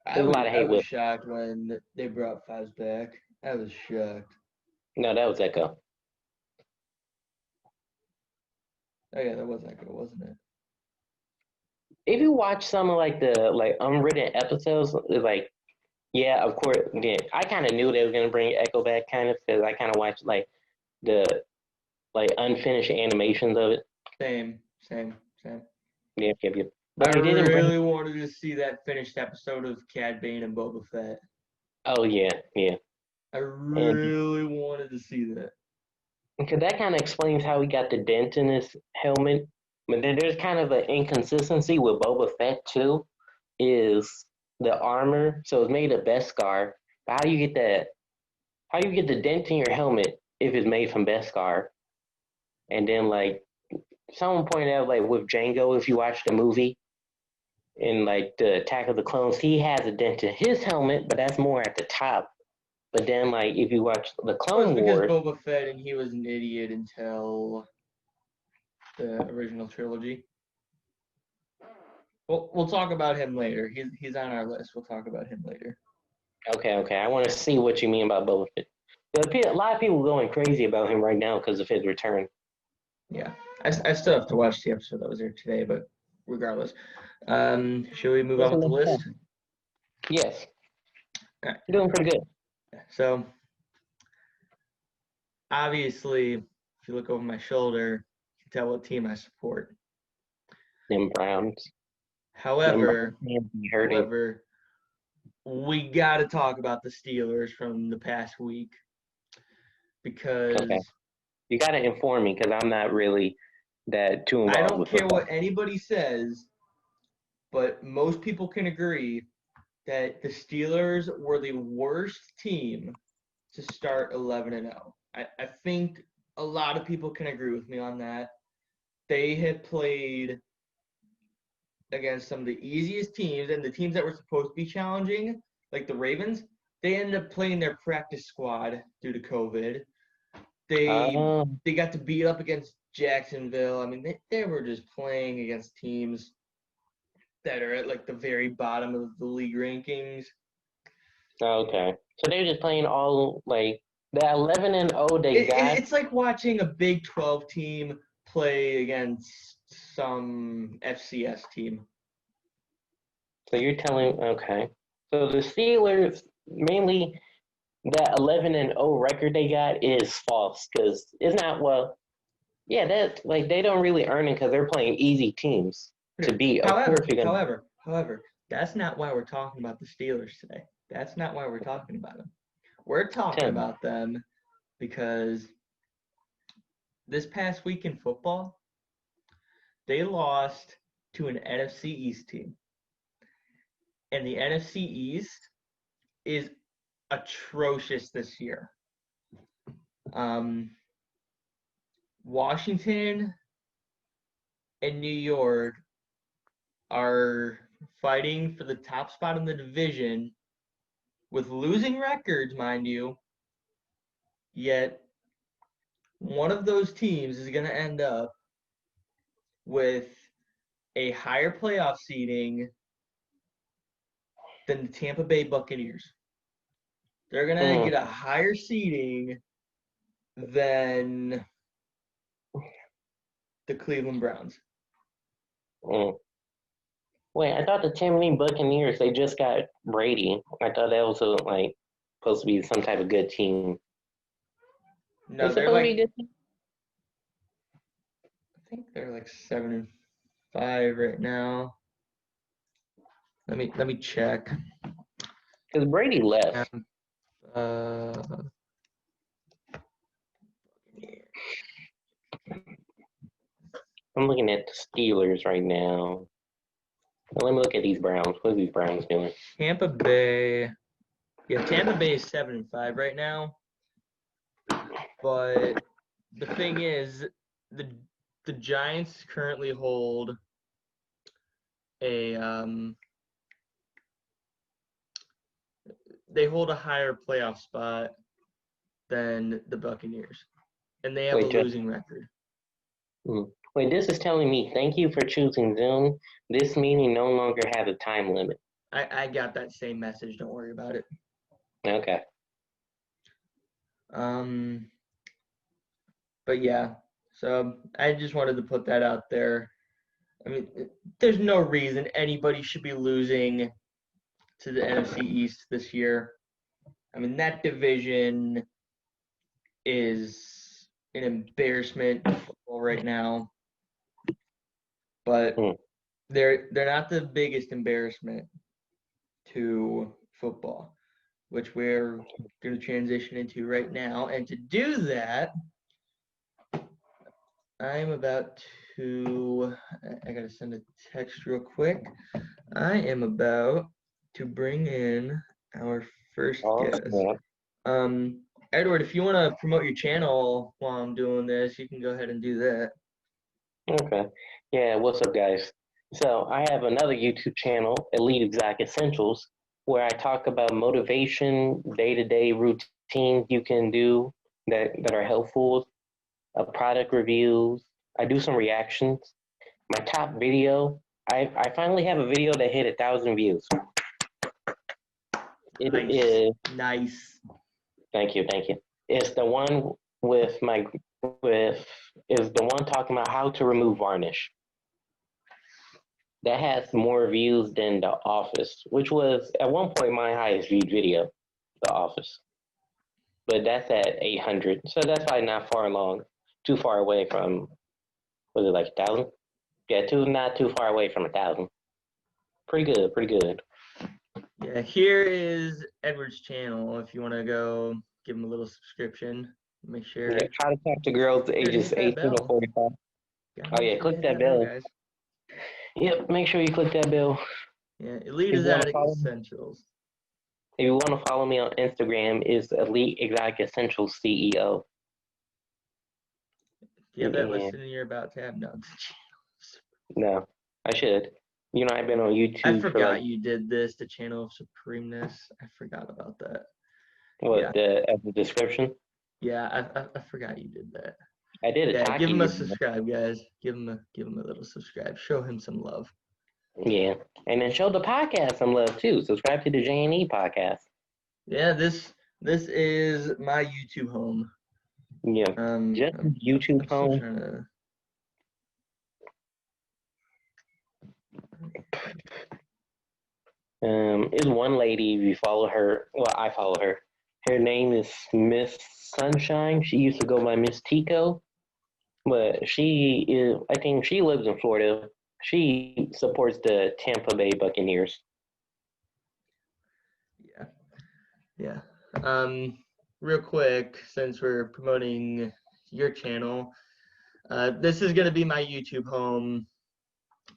There's a lot of I hate was with. shocked when they brought Fives back. I was shocked. No, that was Echo. Oh yeah, that was Echo, wasn't it? If you watch some of like the like unwritten episodes, like Yeah, of course. Yeah, I kind of knew they were gonna bring Echo back, kind of, because I kind of watched like the unfinished animations of it. Same. Yep, yep, yep. I But they didn't bring. really wanted to see that finished episode of Cad Bane and Boba Fett. Oh yeah, yeah, I and really wanted to see that. because that kind of explains how he got the dent in his helmet. But then there's kind of an inconsistency with Boba Fett too. Is the armor so it's made of Beskar? But how do you get that? How do you get the dent in your helmet if it's made from Beskar? And then like someone pointed out like with Django, if you watch the movie in like the Attack of the Clones, he has a dent in his helmet, but that's more at the top. But then like if you watch the Well, it's Clone because Wars, Boba Fett and he was an idiot until the original trilogy. We'll talk about him later. He's on our list. We'll talk about him later. okay, I want to see what you mean about Boba Fett. A lot of people going crazy about him right now because of his return. Yeah, I still have to watch the episode that was there today, but regardless, should we move on with the list? Yes, Okay. doing pretty good. So obviously, if you look over my shoulder, you can tell what team I support. Them Browns. However, Them hurting. we got to talk about the Steelers from the past week because Okay. You got to inform me because I'm not really that too involved I don't with care football. what anybody says, but most people can agree that the Steelers were the worst team to start 11-0. I think a lot of people can agree with me on that. They had played against some of the easiest teams, and the teams that were supposed to be challenging, like the Ravens, they ended up playing their practice squad due to COVID. They got to beat up against Jacksonville. I mean, they were just playing against teams that are at like the very bottom of the league rankings. Okay. So they're just playing all like the 11-0 they got. It's like watching a Big 12 team play against some FCS team. So you're telling okay. So the Steelers mainly that 11-0 record they got is false because it's not well. Yeah, that like they don't really earn it because they're playing easy teams to beat. Of course, you're gonna. However, that's not why we're talking about the Steelers today. That's not why we're talking about them. We're talking about them because this past week in football, they lost to an NFC East team. And the NFC East is atrocious this year. Washington and New York are fighting for the top spot in the division with losing records, mind you. Yet one of those teams is going to end up with a higher playoff seeding than the Tampa Bay Buccaneers. They're going to get a higher seeding than the Cleveland Browns. Wait, I thought the Tampa Bay Buccaneers they just got Brady. I thought that was like supposed to be some type of good team. No, they're like I think they're like 7-5 right now. Let me check. Because Brady left. I'm looking at the Steelers right now. Let me look at these Browns. What are these Browns doing? Tampa Bay. Yeah, Tampa Bay is 7-5 right now. But the thing is, the Giants currently hold a they hold a higher playoff spot than the Buccaneers, and they have a losing record. Wait, this is telling me thank you for choosing Zoom. This meeting no longer has a time limit. I got that same message. Don't worry about it. Okay. But yeah, so I just wanted to put that out there. I mean, there's no reason anybody should be losing to the NFC East this year. I mean, that division is an embarrassment to football right now, but they're not the biggest embarrassment to football, which we're going to transition into right now. And to do that, I'm about to, I got to send a text real quick. I am about to bring in our first guest. Edward, if you want to promote your channel while I'm doing this, you can go ahead and do that. Okay. Yeah, what's up, guys? So I have another YouTube channel, Elite Exact Essentials, where I talk about motivation, day-to-day routines you can do that are helpful, product reviews. I do some reactions. My top video, I finally have a video that hit 1,000 views. It is nice. Thank you. It's the one is the one talking about how to remove varnish. That has more views than The Office, which was at one point my highest viewed video, The Office. But that's at 800, so that's probably not too far away from, was it like 1,000? Yeah, not too far away from 1,000. Pretty good. Yeah, here is Edward's channel. If you want to go give him a little subscription, make sure. Yeah, how to talk to girls ages 18 to 45. Oh yeah, click that bell, guys. Yep, make sure you click that bell. Yeah, Elite Exotic Essentials. If you want to follow me on Instagram, is Elite Exotic Essentials CEO. Do you have that listed in your About tab? No, I should. You know, I've been on YouTube. I forgot you did this, the channel of supremeness. I forgot about that. What, the description? Yeah, I forgot you did that. I did it. Yeah, give him a subscribe, guys. Give him a little subscribe. Show him some love. Yeah, and then show the podcast some love too. Subscribe to the J&E podcast. Yeah, this is my YouTube home. Yeah, just YouTube home. Is one lady, if you follow her, well, I follow her. Her name is Miss Sunshine. She used to go by Miss Tico, but I think she lives in Florida. She supports the Tampa Bay Buccaneers. Yeah. Real quick, since we're promoting your channel, this is going to be my YouTube home.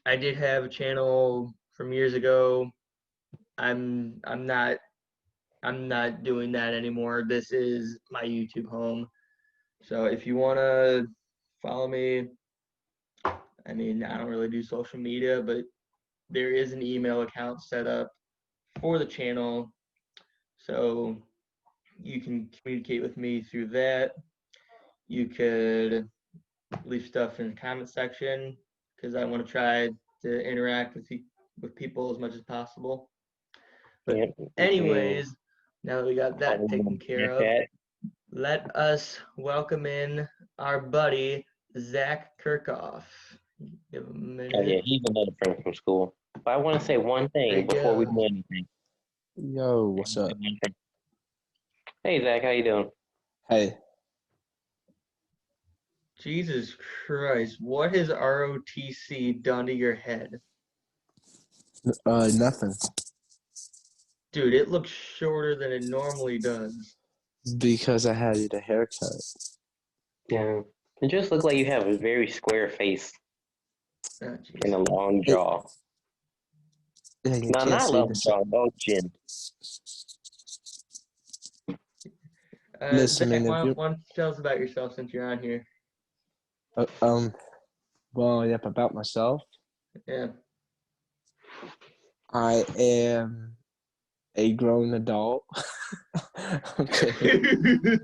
I did have a channel from years ago. I'm not doing that anymore. This is my YouTube home. So if you want to follow me, I mean, I don't really do social media, but there is an email account set up for the channel. So you can communicate with me through that. You could leave stuff in the comment section because I want to try to interact with people as much as possible. But anyways, now that we got that taken care of, let us welcome in our buddy, Zach Kirchhoff. Give him a minute. Oh, yeah, he's another friend from school. But I want to say one thing before we do anything. Yo, what's up? Hey, Zach, how you doing? Hey. Jesus Christ, what has ROTC done to your head? Nothing. Dude, it looks shorter than it normally does. Because I had a haircut. Yeah. It just looks like you have a very square face and a long jaw. No, not long jaw, no chin. Listen, Zach, why don't you tell us about yourself since you're on here? Well, yep, about myself. Yeah. I am a grown adult. Okay.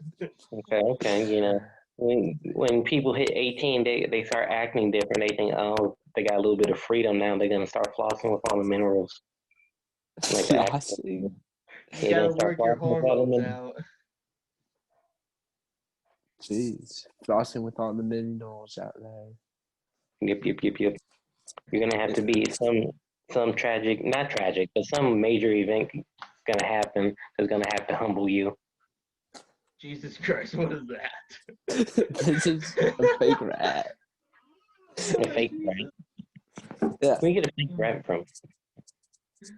You know, when people hit 18, they start acting different. They think, oh, they got a little bit of freedom now. They're gonna start flossing with all the minerals. Like flossing. You gotta work your hormones out. Jeez, flossing with all the minerals out there. Yep. You're gonna have to be some some tragic, not tragic, but some major event is gonna happen that's gonna have to humble you. Jesus Christ, what is This is a fake rat. A fake rat. Yeah, Where you get a fake rat from?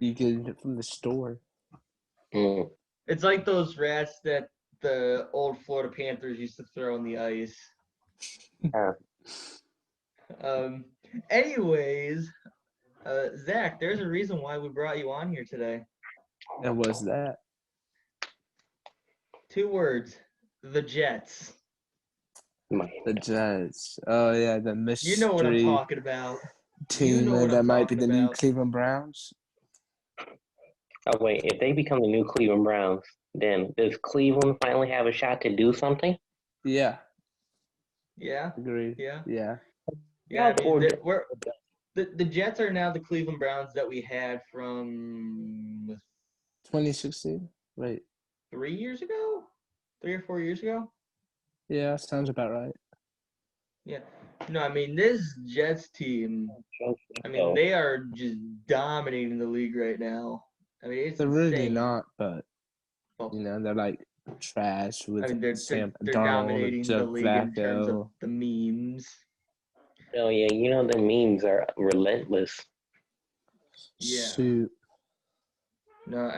you get it from the store. Mm. It's like those rats that the old Florida Panthers used to throw on the ice. Uh, Um. Anyways, Zach, there's a reason why we brought you on here today. And what's that? 2 words: the Jets. The Jets. Oh yeah, the mystery You know what I'm talking about. team know what that I'm might be talking the new about. Cleveland Browns. oh wait, if they become the new Cleveland Browns, then does Cleveland finally have a shot to do something? Yeah, Yeah. agreed. Yeah. Yeah. Yeah. I mean, Or the Jets are now the Cleveland Browns that we had from 2016. Wait. 3 years ago, 3 or 4 years ago. Yeah, sounds about right. Yeah. No, I mean this Jets team. I mean they are just dominating the league right now. I mean it's They're really insane. not, but Well, they're like trash with I mean Sam they're Darnold and dominating the Joe league in terms of Flacco. the memes. Oh yeah, you know the memes are relentless. Yeah. Shoot. No,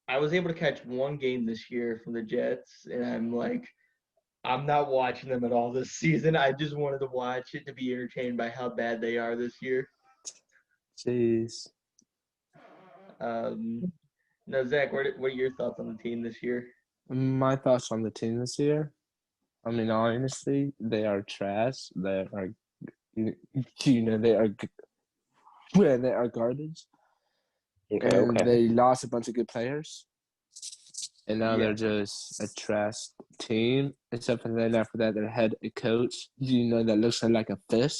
I was able to catch one game this year from the Jets, and I'm not watching them at all this season. I just wanted to watch it to be entertained by how bad they are this year. Jeez. No, Zach, what are your thoughts on the team this year? My thoughts on the team this year. I mean, honestly, they are trash. They are, they are, they are garbage. Okay, And okay. they lost a bunch of good players. And now Yeah. they're just a trash team. Except for then after that, their head coach, that looks like a fish.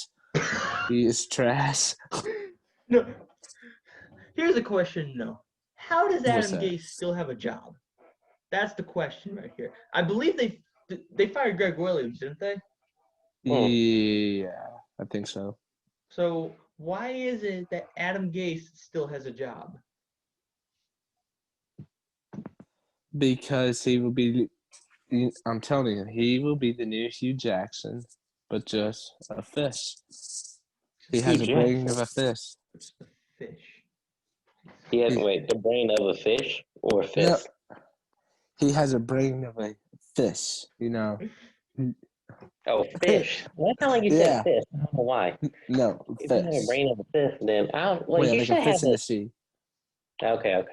He is trash. No. Here's a question, no. How does What's Adam that? Gase still have a job? That's the question right here. I believe they fired Greg Williams, didn't they? Yeah, I think so. So why is it that Adam Gase still has a job? Because he will be, I'm telling you, he will be the new Hugh Jackson, but just a fish. He has a brain of a fish. Just a fish. He has the brain of a fish or a fish. No, he has a brain of a fish. Oh, fish. That sounded like you said fish. I don't know why. No, If fish. you have a brain of a fish, then Wait, you like should a have fish in the it. sea. Okay.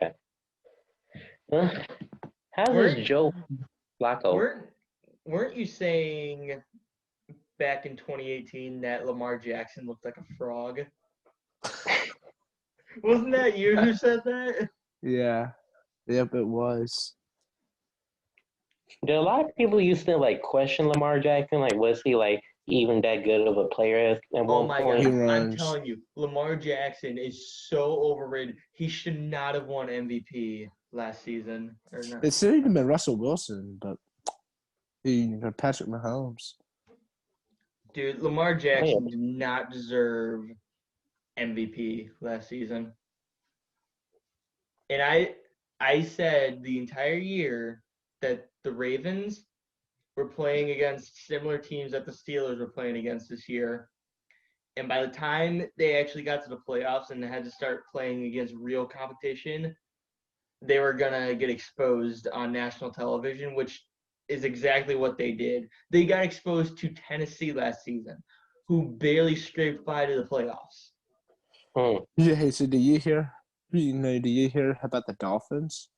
How's this Joe Flacco? Weren't you saying back in 2018 that Lamar Jackson looked like a frog? Wasn't that you who said that? Yeah. Yep, it was. Did a lot of people used to question Lamar Jackson? Was he even that good of a player at Oh one my point? God. He I'm runs. telling you, Lamar Jackson is so overrated. He should not have won MVP last season. Or not. It should have been Russell Wilson, but Patrick Mahomes. Dude, Lamar Jackson did not deserve MVP last season. And I said the entire year that the Ravens were playing against similar teams that the Steelers were playing against this year. And by the time they actually got to the playoffs and had to start playing against real competition, they were going to get exposed on national television, which is exactly what they did. They got exposed to Tennessee last season, who barely scraped by to the playoffs. Yeah, so do you hear about the Dolphins?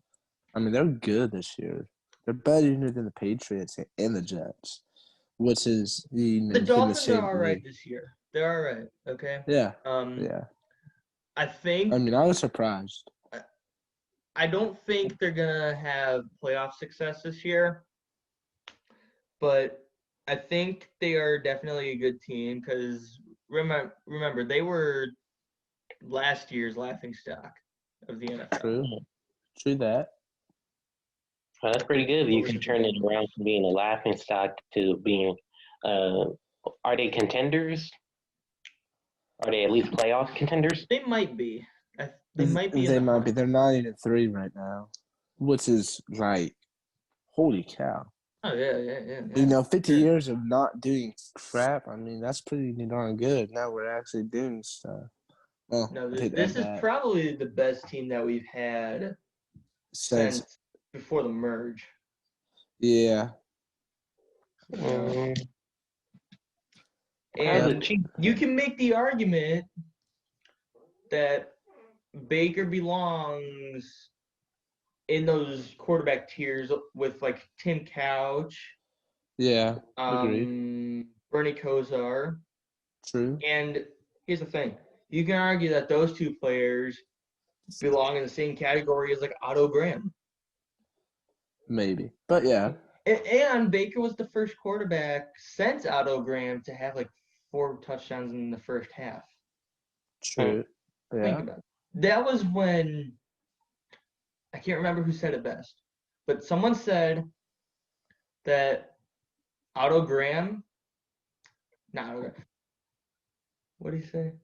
I mean, they're good this year. They're better than the Patriots and the Jets, which is The Dolphins are all right this year. They're all right, okay? Yeah. Yeah. I was surprised. I don't think they're gonna have playoff success this year, but I think they are definitely a good team because remember they were last year's laughingstock of the NFL. True that. Well, that's pretty good. You can turn it around from being a laughingstock to being. Are they contenders? Are they at least playoff contenders? They might be. They might be. They might be. They're 9-3 right now, which is like, holy cow. Oh yeah. 50 years of not doing crap. I mean, that's pretty darn good. Now we're actually doing stuff. Well, No, this is probably the best team that we've had since before the merge. Yeah. And you can make the argument that Baker belongs in those quarterback tiers with like Tim Couch. Yeah. Agreed. Bernie Kosar. True. And here's the thing. You can argue that those two players belong in the same category as like Otto Graham. Maybe. But yeah. And Baker was the first quarterback since Otto Graham to have like 4 touchdowns in the first half. True. Yeah. Think about it. That was when, I can't remember who said it best, but someone said that Otto Graham, not Otto Graham. What did he say?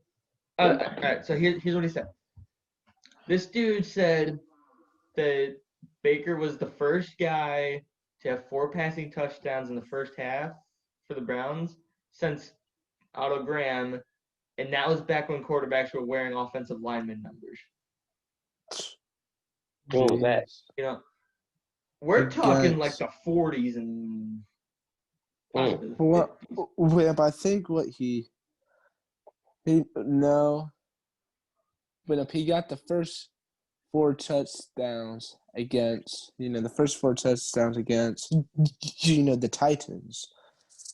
All right, so here's what he said. This dude said that Baker was the first guy to have 4 passing touchdowns in the first half for the Browns since Otto Graham, and that was back when quarterbacks were wearing offensive lineman numbers. What was that? You know, we're talking like the 40s and possibly the 50s. Well, I think what he no. But if he got the first 4 touchdowns against, the first 4 touchdowns against, the Titans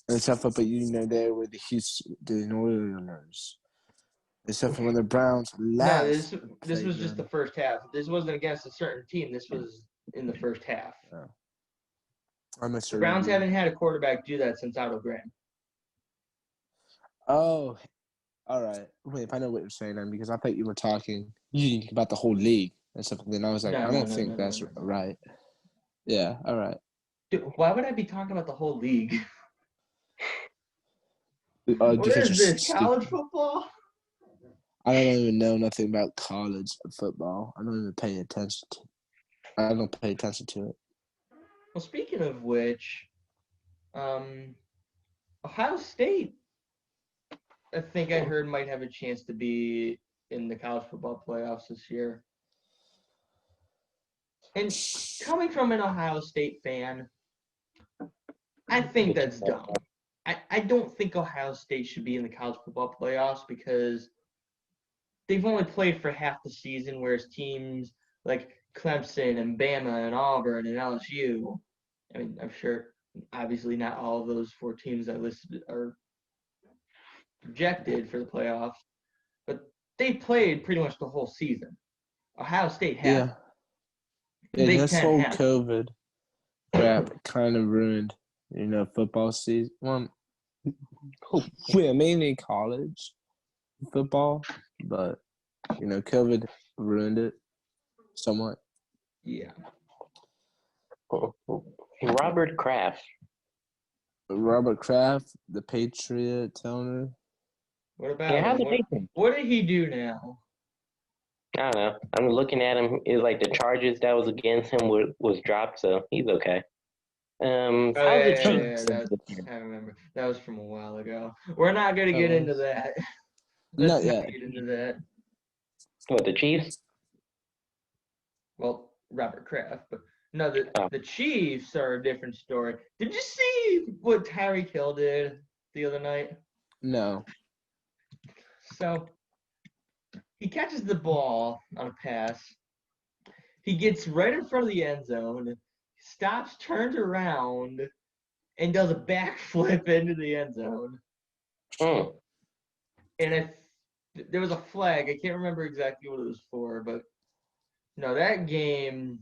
and stuff, but they were the Oilers. Except for when the Browns last. No, this was just the first half. This wasn't against a certain team. This was in the first half. Oh. I'm the Browns haven't had a quarterback do that since Otto Graham. Oh, all right. Wait, if I know what you're saying then, because I thought you were talking about the whole league and stuff. And then I was like, I don't think that's right. Yeah, all right. Dude, why would I be talking about the whole league? What is this, college football? I don't even know nothing about college football. I don't even pay attention to it. I don't pay attention to it. Well, speaking of which, Ohio State, I think I heard might have a chance to be in the college football playoffs this year. And coming from an Ohio State fan, I think that's dumb. I don't think Ohio State should be in the college football playoffs because they've only played for half the season, whereas teams like Clemson and Bama and Auburn and LSU, I mean, I'm sure obviously not all of those 4 teams I listed are projected for the playoffs, but they played pretty much the whole season. Ohio State has. Yeah, this whole COVID crap kind of ruined, football season. Well, mainly college football, but COVID ruined it somewhat. Yeah. Robert Kraft, the Patriot owner. What about him? What did he do now? I don't know. I'm looking at him. It's like the charges that was against him was dropped, so he's okay. I remember. That was from a while ago. We're not going to get into that. Let's not get into that. What, the Chiefs? Well, Robert Kraft, but no, the Chiefs are a different story. Did you see what Tyreek Hill did the other night? No. So he catches the ball on a pass. He gets right in front of the end zone, stops, turns around, and does a backflip into the end zone. And there was a flag. I can't remember exactly what it was for, but no, that game,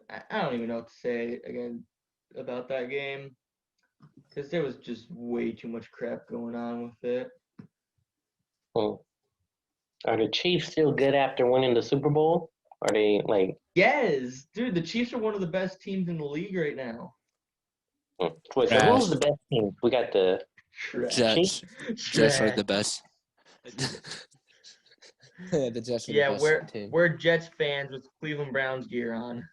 I don't even know what to say again about that game because there was just way too much crap going on with it. Are the Chiefs still good after winning the Super Bowl? Are they like? Yes, dude. The Chiefs are one of the best teams in the league right now. Wait, so what was the best team? We got the Jets. Jets are the best. Yeah, the Jets are the Yeah, best team. we're Jets fans with Cleveland Browns gear on.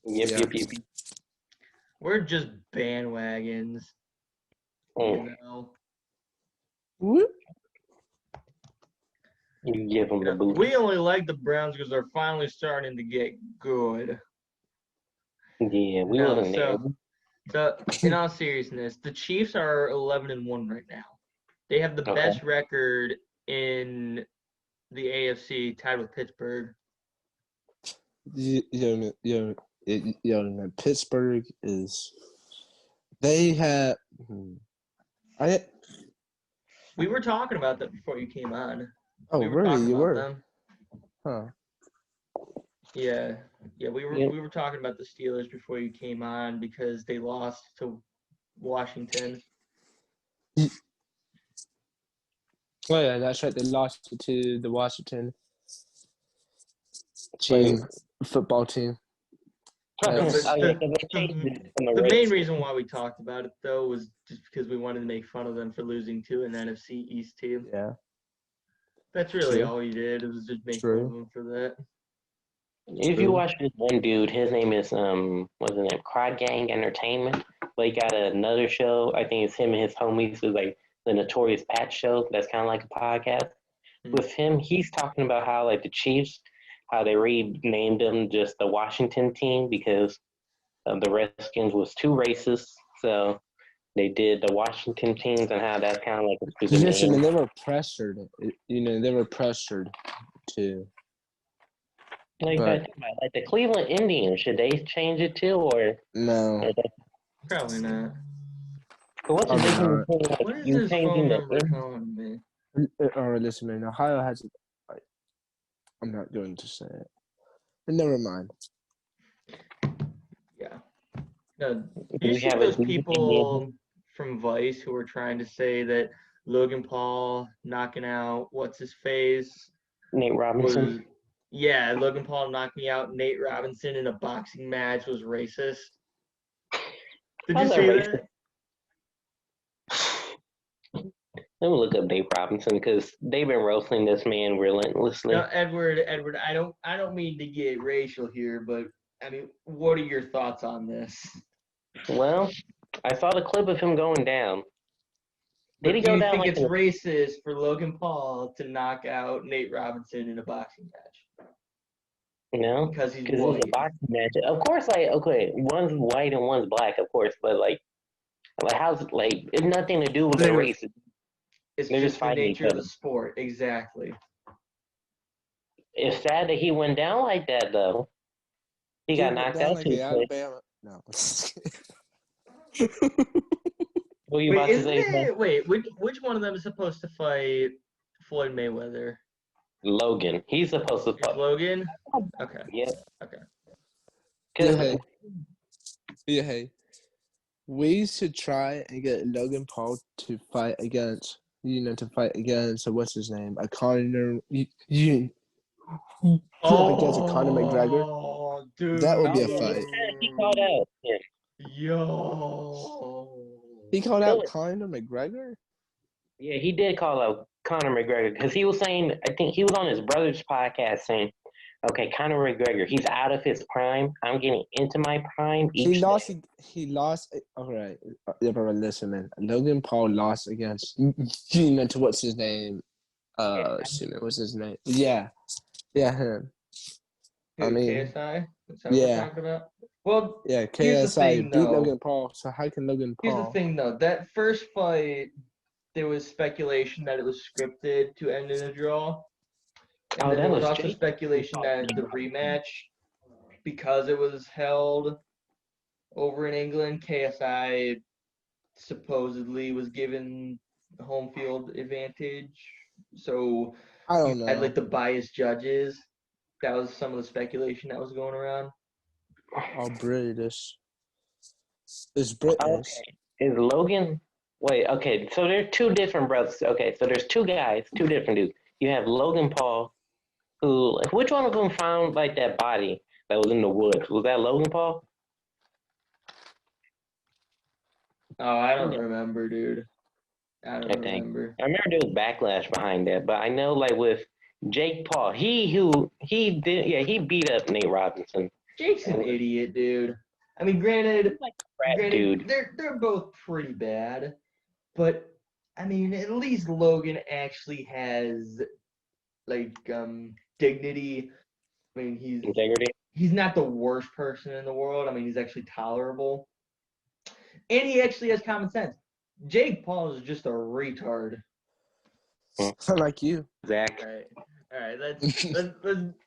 Yep. We're just bandwagons, Mm. you know. Whoop. You give them the boot. We only like the Browns because they're finally starting to get good. Yeah, we No, wasn't there. so in all seriousness, the Chiefs are 11-1 right now. They have the Okay. best record in the AFC, tied with Pittsburgh. Pittsburgh is. They have. We were talking about that before you came on. Oh, we were really? talking You about were? them. Huh. Yeah, we Yep. were talking about the Steelers before you came on because they lost to Washington. Oh, yeah, that's right. They lost to the Washington team, football team. No, That's- but the the main reason why we talked about it though was just because we wanted to make fun of them for losing to an NFC East team. Yeah. That's really True. all we did. It was just make True. fun of them for that. If you watch this one dude, his name is what's his name? Cry Gang Entertainment. But he got another show. I think it's him and his homies. It's like the Notorious Pat Show. That's kind of like a podcast. With him, he's talking about how like the Chiefs, how they renamed them just the Washington team because the Redskins was too racist. So they did the Washington teams and how that's kind of like a stupid Yes, name. and they were pressured. They were pressured to. Like, But like the Cleveland Indians, should they change it too, or no. Probably not. So what's the Probably difference between like What is you his changing phone the number calling me? Or listen, man. Ohio has. I'm not going to say it. But never mind. Yeah. No, Do you we see have those a people from Vice who are trying to say that Logan Paul knocking out what's his face Nate Robinson? was Logan Paul knocking out Nate Robinson in a boxing match was racist. Did you How's that see racist? that? Let me look up Nate Robinson because they've been roasting this man relentlessly. No, Edward, I don't mean to get racial here, but I mean, what are your thoughts on this? Well, I saw the clip of him going down. But Did he do go you down think like it's racist for Logan Paul to knock out Nate Robinson in a boxing match? No, Because he's because it was a white. boxing match. Of course, like okay, one's white and one's black, of course, but like how's like it's nothing to do with their race. It's They're just just the fighting each nature of other. the sport. Exactly. It's sad that he went down like that though. He got knocked out like too the quick. Alabama. No. What were you Wait, about to isn't say? it? Wait, which one of them is supposed to fight Floyd Mayweather? Logan. He's supposed to It's fight. Logan? Okay. Yeah. Okay. Hey. We should try and get Logan Paul to fight against, what's his name? A Conor. Against a Conor McGregor. Oh, dude. That would be a Oh, yeah, fight. he called out. Yeah. Yo. He called out Conor McGregor? Yeah, he did call out Conor McGregor because he was saying, I think he was on his brother's podcast saying, okay, Conor McGregor, he's out of his prime. I'm getting into my prime each day. He lost. All right. Yeah, but listen, man. Logan Paul lost against, to what's his name? What's his name? Yeah, him. Who, I mean, KSI? Is that what we're talking about? Well, yeah, here's the thing, KSI beat though. Logan Paul. So how can Logan Paul? Here's the thing, though. That first fight, there was speculation that it was scripted to end in a draw. And then there was also speculation that the rematch, because it was held over in England, KSI supposedly was given home field advantage. So I don't know. had like the biased judges. That was some of the speculation that was going around. Oh, British. It's British. Okay. Is Logan? Wait, okay. So there's two different brothers. Okay, so there's two guys, two different dudes. You have Logan Paul, who, which one of them found like that body that was in the woods? Was that Logan Paul? Oh, I don't remember, dude. I don't I think. remember. I remember there was backlash behind that, but I know like with Jake Paul, he beat up Nate Robinson. Jake's an idiot, dude. I mean, granted, Dude. they're both pretty bad, but I mean, at least Logan actually has like dignity. I mean, Integrity. he's not the worst person in the world. I mean, he's actually tolerable, and he actually has common sense. Jake Paul is just a retard. Like you. Zach. All right. Let's All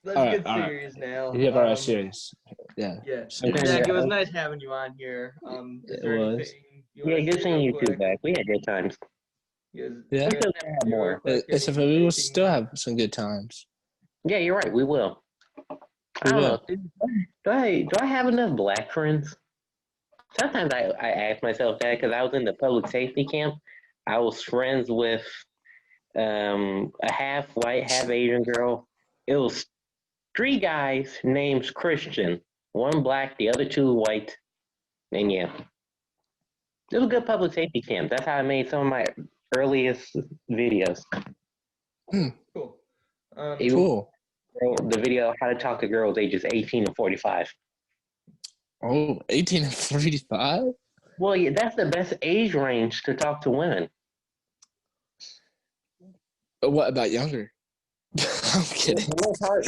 get right. serious now. Yeah, all right, serious. Yeah. Yeah. Okay. Zach, it was nice having you on here. Is there was. anything you want to Good say seeing real you too, quick? Zach. We had good times. Yes. Yeah. I'm still gonna have Real more. quick, It's we will still have some good times. Yeah, you're right. We will. I don't know. Do I have enough black friends? Sometimes I ask myself that because I was in the public safety camp. I was friends with a half white, half Asian girl. It was 3 guys named Christian. 1 black, the other 2 white. And yeah. It was a good public safety camp. That's how I made some of my earliest videos. Cool. Cool. The video how to talk to girls ages 18 and 45. Oh, 18 and 45? Well, yeah, that's the best age range to talk to women. What about younger? I'm kidding.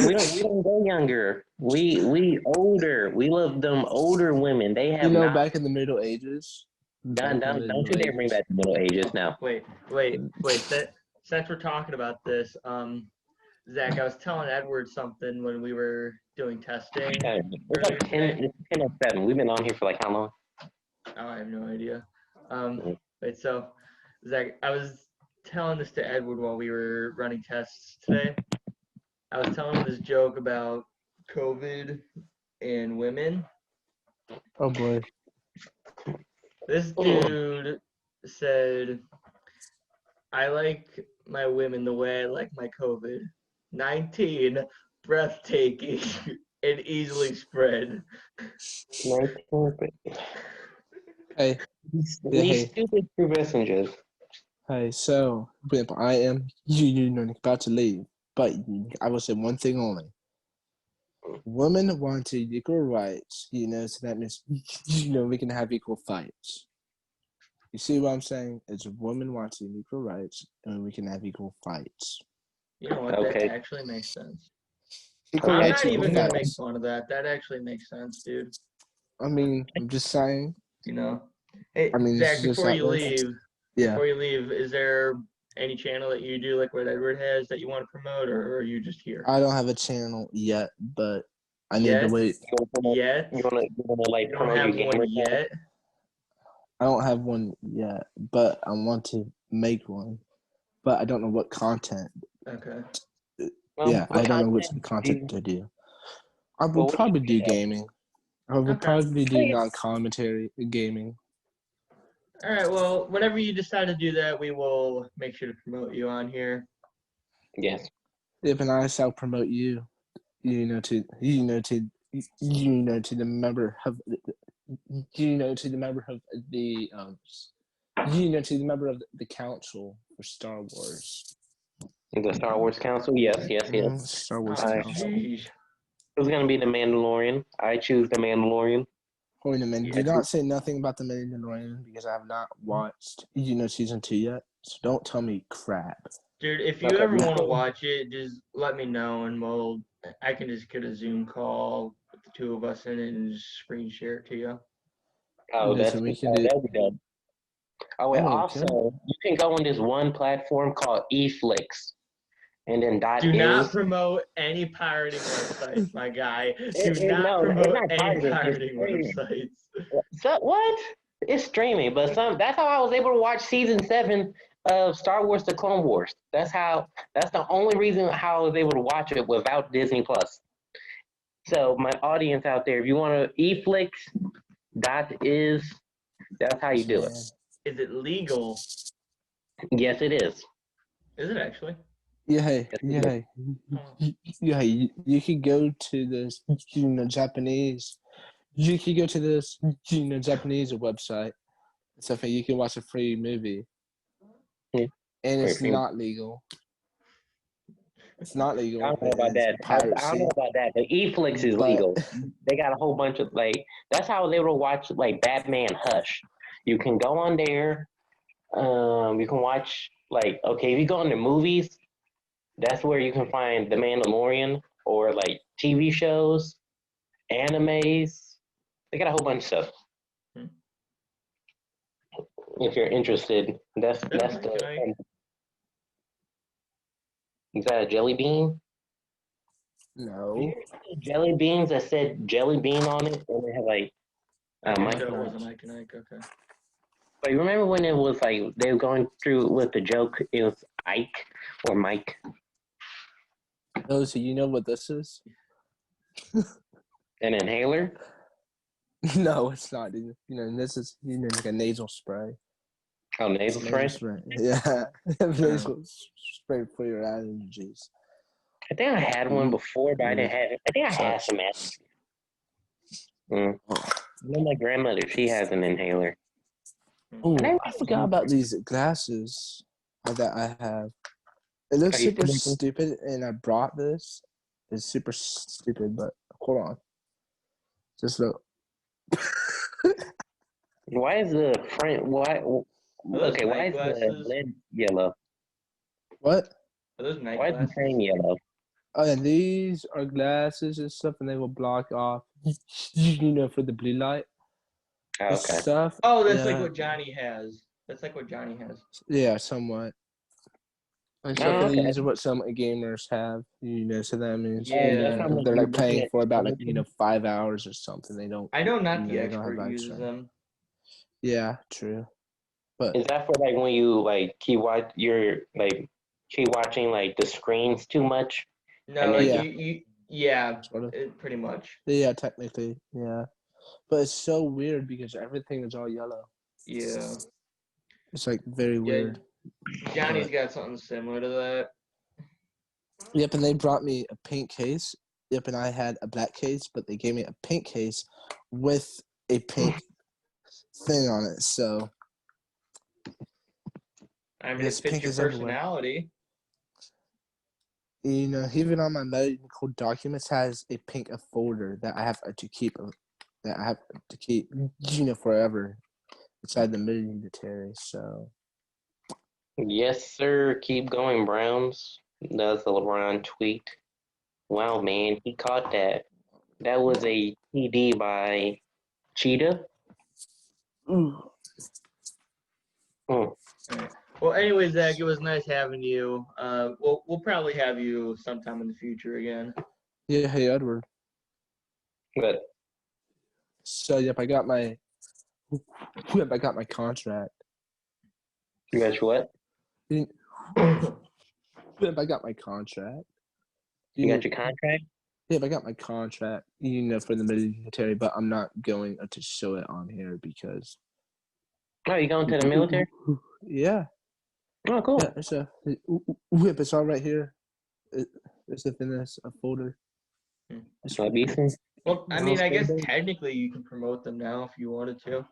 We don't go younger. We older. We love them older women. They have Back in the Middle Ages. Don't you dare bring back the Middle Ages now. Wait. Since we're talking about this, Zach, I was telling Edward something when we were doing testing. It's like 10:07. We've been on here for like how long? Oh, I have no idea. Wait, so Zach, I was telling this to Edward while we were running tests today. I was telling him this joke about COVID and women. Oh boy. This dude said, I like my women the way I like my COVID. 19, breathtaking, and easily spread. Hey. These stupid messengers. Hey, so if I am about to leave, but I will say one thing only. Women want equal rights, so that means we can have equal fights. You see what I'm saying? It's women wanting equal rights, and we can have equal fights. You know what? Okay. That actually makes sense. Equal I'm rights, not even equal gonna make fights. fun of that. That actually makes sense, dude. I mean, I'm just saying. Hey, Zach, before you leave, is there any channel that you do like what Edward has that you want to promote, or are you just here? I don't have a channel yet, but I need to wait. Yet? You wanna like You don't promote have your one gamer yet? I don't have one yet, but I want to make one. But I don't know what content. Okay. I don't know which content to do. I will probably do gaming. I will probably do non-commentary gaming. All right. Well, whenever you decide to do that, we will make sure to promote you on here. Yes. If and I shall promote you, to the member of the member of the council for Star Wars. The Star Wars Council? Yes. Star Wars Council. It was going to be the Mandalorian. I choose the Mandalorian. Wait a minute. Do not say nothing about the Mandalorian because I have not watched, season 2 yet. So don't tell me crap. Dude, if you ever want to watch it, just let me know and I can just get a Zoom call with the 2 of us in it and just screen share it to you. Oh, that'd be good. Oh, and also, you can go on this one platform called eFlix. And then Do not promote any pirating websites, my guy. Do not promote any pirating websites. So, what? It's streaming, but that's how I was able to watch season 7 of Star Wars: The Clone Wars. That's the only reason how I was able to watch it without Disney Plus. So my audience out there, if you want to eFlix, that's how you do it. Is it legal? Yes, it is. Is it actually? You could go to this, Japanese. You could go to this, Japanese website. So you can watch a free movie. And for it's female. not legal. It's not I legal. don't know about It's that. I don't piracy. know about that. But eFlix is But legal. They got a whole bunch of like. That's how they will watch like Batman Hush. You can go on there. You can watch like okay. If you go on the movies, that's where you can find The Mandalorian or like TV shows, animes. They got a whole bunch of stuff. Hmm. If you're interested, that's Is that that's Mike and Ike? the. Is that a jelly bean? no. Jelly beans that said jelly bean on it, and they have like Okay, Mike so it and wasn't Ike. Mike and Ike. Okay. But you remember when it was like they were going through with the joke? It was Ike or Mike. No, so you know what this is? An inhaler. No, it's not, dude. This is like a nasal spray. Oh, nasal spray. Yeah. Oh. Nasal spray for your allergies. I think I had one before, but I didn't have it. I think I had some allergies. You know, my grandmother, she has an inhaler. Oh, I forgot about these glasses that I have. It looks Are you super smoking? stupid, and I brought this. It's super stupid, but hold on. Just look. Why is the front? Why? those Okay, why night is the glasses? lid yellow? What? Are those night Why is the glasses? frame yellow? Oh, and these are glasses and stuff, and they will block off, for the blue light Oh, and okay. stuff. Oh, that's like Yeah, what Johnny has. That's like what Johnny has. yeah, somewhat. And stuff, Oh, and okay. these are what some gamers have, so that means That's Yeah. how much they're you're like looking playing at for about skeleton. 5 hours or something. They don't, I know not the they don't have expert lights uses on. them. Yeah, true. But Is that for like when you like keep watching like the screens too much? No, And then like yeah, yeah, sort of. pretty much. Yeah, technically, yeah. But it's so weird because everything is all yellow. Yeah. It's like very Yeah, weird. Johnny's But, got something similar to that. yep, and they brought me a pink case. Yep, and I had a black case, but they gave me a pink case with a pink thing on it. So I mean, it's it fits pink your as everywhere. personality. Even on my medical documents has a pink folder that I have to keep forever inside the military. So yes, sir. Keep going, Browns. That's a LeBron tweet. Wow, man, he caught that. That was a TD by Cheetah. ooh. Hmm. All right. Well, anyway, Zach, it was nice having you. We'll probably have you sometime in the future again. Yeah, hey Edward. Good. So I got my contract. You got your what? I got my contract. You got your contract? Yeah, I got my contract, for the military, but I'm not going to show it on here because. Oh, you going to the military? Yeah. Oh, cool. Yeah, it's a whip. It's all right here. It's within this a folder. It's That'd be decent. Well, I mean, I guess technically you can promote them now if you wanted to.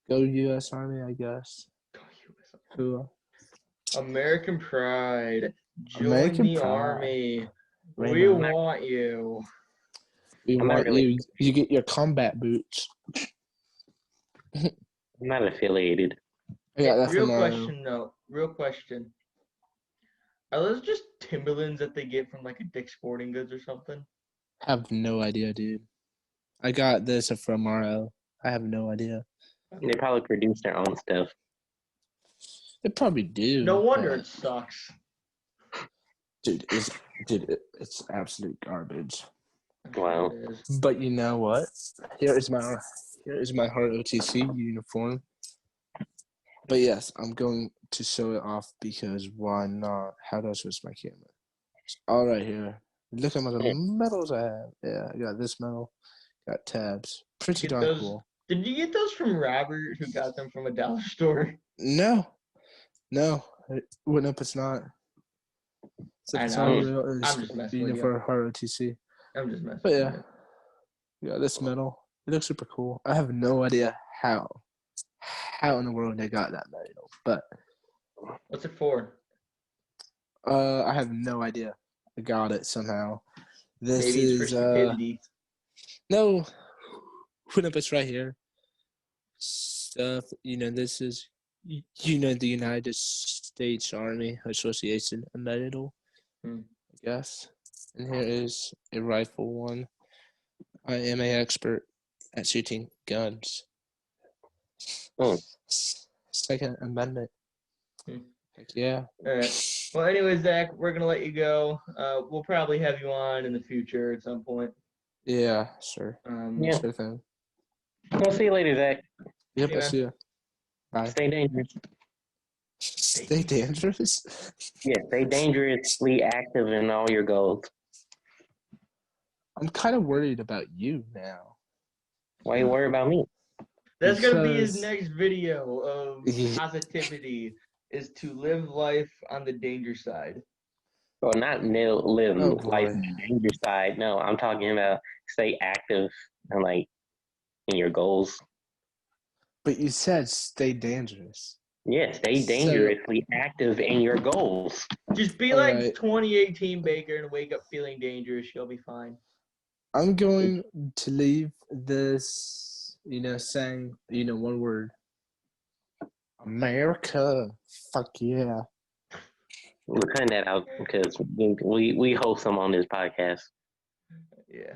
Go U.S. Army, I guess. Who? American Pride. Join American the Pride. Army. Right We now. want you. We I'm not want really- you. You get your combat boots. I'm not affiliated. Yeah, that's Real tomorrow. question, though. Real question. Are those just Timberlands that they get from like a Dick's Sporting Goods or something? I have no idea, dude. I got this from RL. I have no idea. They probably produce their own stuff. They probably do. No wonder but- it sucks. Dude, it's absolute garbage. Wow. It is. But you know what? Here is my Heart OTC uniform. But yes, I'm going to show it off because why not? How do I switch my camera? It's all right here. Look at my medals I have. Yeah, I got this medal. Got tabs. Pretty Get darn those- cool. Did you get those from Robert, who got them from a dollar store? No. Well, nope, it's not. I It's know, not I'm real. I'm just messing with you. for Heart OTC. I'm just messing But with yeah. you. Yeah, this medal. It looks super cool. I have no idea how in the world they got that medal, but What's it for? I have no idea. I got it somehow. This Maybe it's for is stupidity. no. Put up, it's right here. Stuff. This is the United States Army Association medal. Hmm. I guess. And here is a rifle one. I am an expert at shooting guns. Hmm. Second Amendment. Hmm. Heck yeah. All right. Well, anyway, Zach, we're gonna let you go. We'll probably have you on in the future at some point. Yeah, sure. Yeah. Sure thing. We'll see you later, Zach. Yep, See you, I'll man. see you. Bye. Stay dangerous. Stay dangerous? Yeah, stay dangerously active in all your goals. I'm kind of worried about you now. Why you worry about me? That's gonna be his Because- next video of Yeah. positivity. Is to live life on the danger side. Well, not live Oh, life boy. on the danger side. No, I'm talking about stay active and like in your goals. But you said stay dangerous. Yeah, stay So- dangerously active in your goals. Just be All like right. 2018 Baker and wake up feeling dangerous. You'll be fine. I'm going to leave this, saying, one word. America. Fuck yeah. We're cutting that out because we host them on this podcast. Yeah.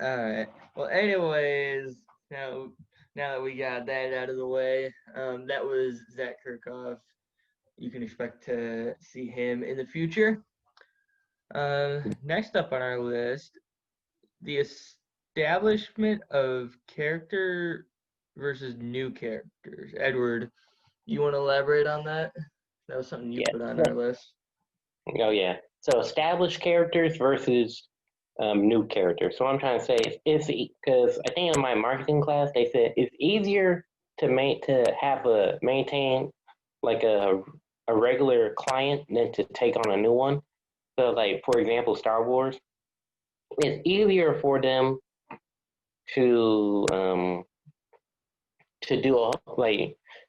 All right. Well, anyways, now that we got that out of the way, that was Zach Kirchhoff. You can expect to see him in the future. Next up on our list, the establishment of character versus new characters. Edward, you want to elaborate on that? That was something you Yeah. put on our list. Oh yeah. So established characters versus new characters. So what I'm trying to say is it's because I think in my marketing class they said it's easier to maintain like a regular client than to take on a new one. So like for example, Star Wars, it's easier for them to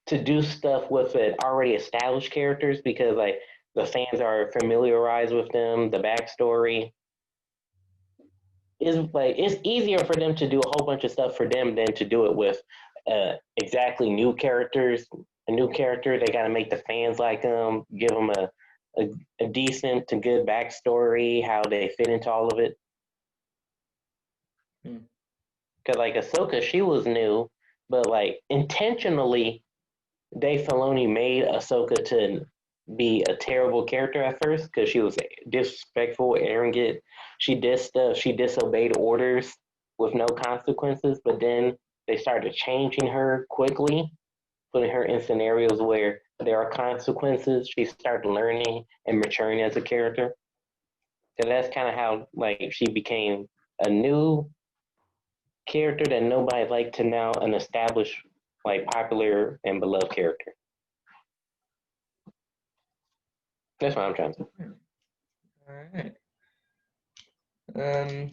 to do stuff with it already established characters because like the fans are familiarized with them, the backstory. It's easier for them to do a whole bunch of stuff for them than to do it with exactly new characters. A new character, they got to make the fans like them, give them a decent to good backstory, how they fit into all of it. Because like Ahsoka, she was new, but like intentionally, Dave Filoni made Ahsoka to be a terrible character at first because she was disrespectful, arrogant. She did stuff. She disobeyed orders with no consequences. But then they started changing her quickly, putting her in scenarios where there are consequences. She started learning and maturing as a character. So that's kind of how like she became a new character that nobody liked to now an established, like popular and beloved character. That's what I'm trying to say. All right.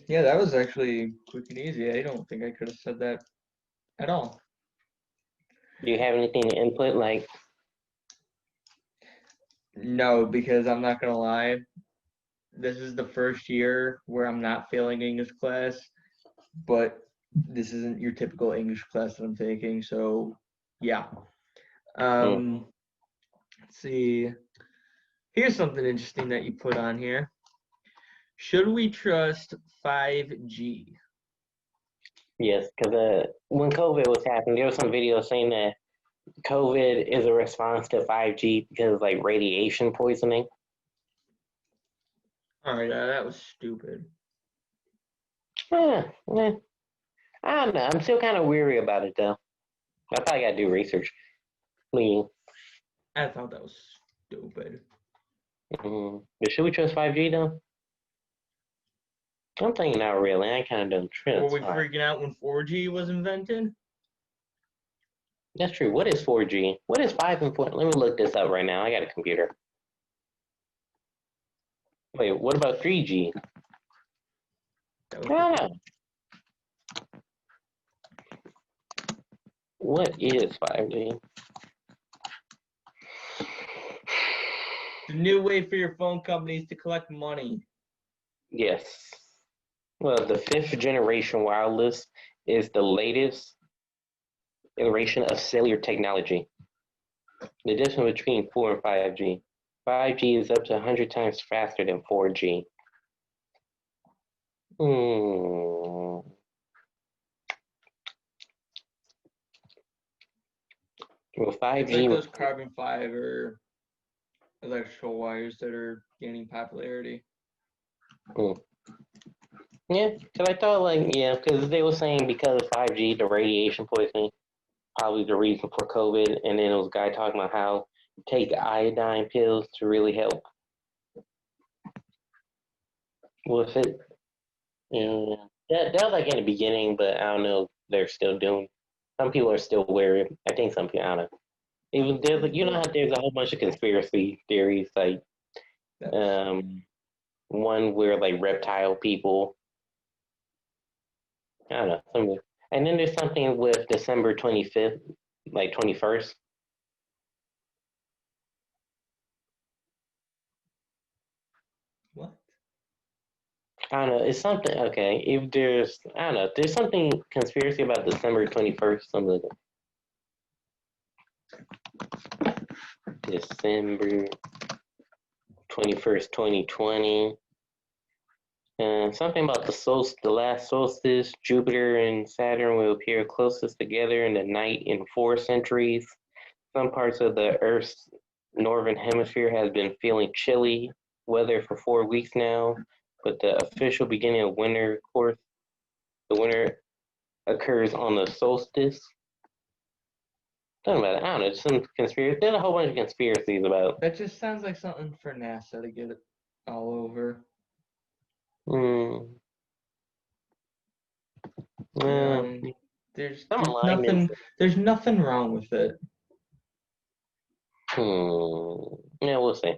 Yeah, that was actually quick and easy. I don't think I could have said that at all. Do you have anything to input? Like, No, because I'm not gonna lie. This is the first year where I'm not failing English class, but this isn't your typical English class that I'm taking. So, yeah. Let's see. Here's something interesting that you put on here. Should we trust 5G? yes, because when COVID was happening, there was some videos saying that COVID is a response to 5G because of like radiation poisoning. All right, that was stupid. Eh, eh, I don't know. I'm still kind of weary about it though. I probably got to do research. I thought that was stupid. But should we trust 5G though? I'm thinking not really. I kind of don't Were trust. we freaking out when 4G was invented? That's true. What is 4G? What is 5 and 4? Let me look this up right now. I got a computer. Wait, what about 3G? I don't know. What is 5G? The new way for your phone companies to collect money. Yes. Well, the 5th generation wireless is the latest iteration of cellular technology. The difference between 4 and 5G. 5G is up to 100 times faster than 4G. Well, It's 5G. like those carbon fiber electrical wires that are gaining popularity. Yeah, because I thought because they were saying because of 5G, the radiation poisoning, probably the reason for COVID, and then there was a guy talking about how you take iodine pills to really help with it. Yeah, that was like in the beginning, but I don't know if they're still doing. Some people are still wary. I think some people, I don't know. Even there's you know how there's a whole bunch of conspiracy theories, like one where like reptile people. I don't know. And then there's something with December 25th, like 21st. What? I don't know. It's something. Okay. If there's, I don't know. There's something conspiracy about December 21st. Something like that. December 21st, 2020. Something about the last solstice. Jupiter and Saturn will appear closest together in the night in 4 centuries. Some parts of the Earth's northern hemisphere has been feeling chilly weather for 4 weeks now, but the official beginning of winter, of course, the winter occurs on the solstice. Talking about it, I don't know, some conspiracy. There's a whole bunch of conspiracies about. That just sounds like something for NASA to get it all over. There's nothing. There's nothing wrong with it. Yeah, we'll see.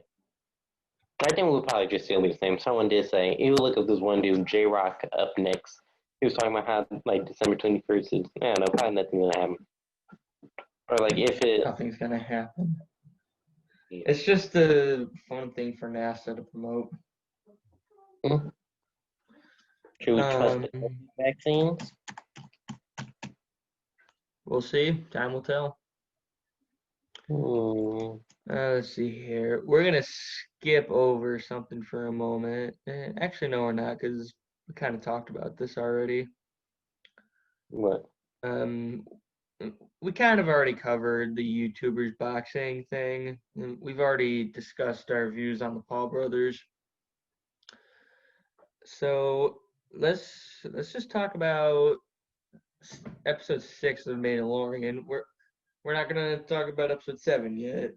I think we'll probably just still be the same. Someone did say, you look at this one dude, J Rock, up next. He was talking about how like December 21st is. I don't know, probably nothing's gonna happen. Or like if it. Nothing's gonna happen. Yeah. It's just a fun thing for NASA to promote. Should we trust the vaccines? We'll see. Time will tell. Let's see here. We're gonna skip over something for a moment. Actually, no, we're not, because we kind of talked about this already. What? We kind of already covered the YouTubers boxing thing. We've already discussed our views on the Paul brothers. So let's just talk about episode 6 of Mandalorian. We're not gonna talk about episode 7 yet.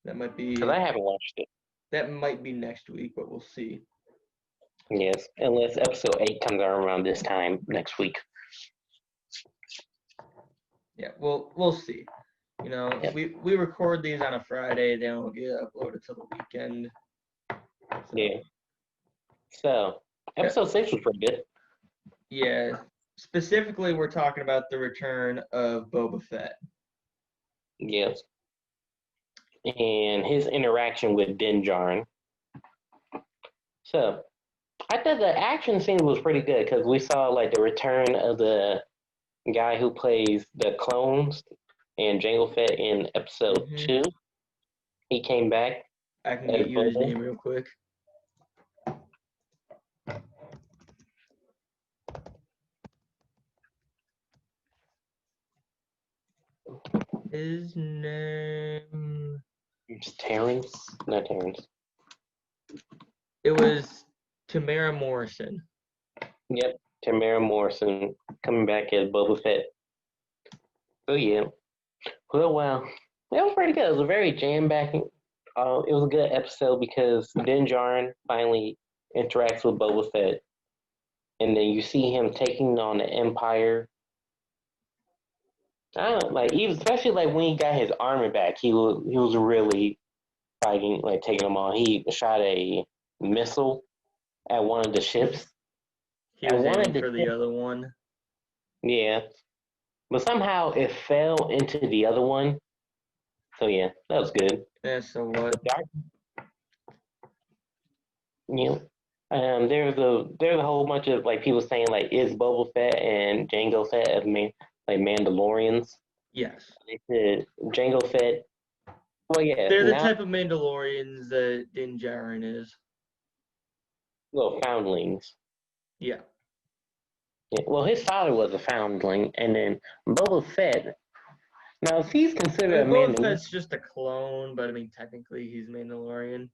That might be. Because I haven't watched it. That might be next week, but we'll see. Yes, unless episode 8 comes out around this time next week. Yeah, we'll see. You know, we record these on a Friday, they don't get uploaded till the weekend. So. Yeah. So episode 6 was pretty good. Yeah. Specifically, we're talking about the return of Boba Fett. Yes. And his interaction with Din Djarin. So I thought the action scene was pretty good because we saw like the return of the guy who plays the clones and Jango Fett in episode 2. He came back. I can get you his name real quick. His name. It's Terrence. Not Terrence. It was Tamara Morrison. Yep, Tamara Morrison coming back as Boba Fett. So yeah. Well, wow. That was pretty good. It was a very jam-packed. It was a good episode because Din Djarin finally interacts with Boba Fett, and then you see him taking on the Empire. I don't know, like even especially like when he got his armor back, he was really fighting, like taking them on. He shot a missile at one of the ships. He was aiming for the other one. Yeah, but somehow it fell into the other one. So yeah, that was good. Yeah. So what? You know, there's a whole bunch of like people saying like is Boba Fett and Jango Fett as like Mandalorians. Yes. They said Jango Fett. Well, yeah, They're the now type of Mandalorians that Din Djarin is. little foundlings. Yeah. Yeah, well, his father was a foundling, and then Boba Fett. Now, if he's I considered a mean, Boba Mandalorian, Fett's just a clone, but I mean, technically he's Mandalorian.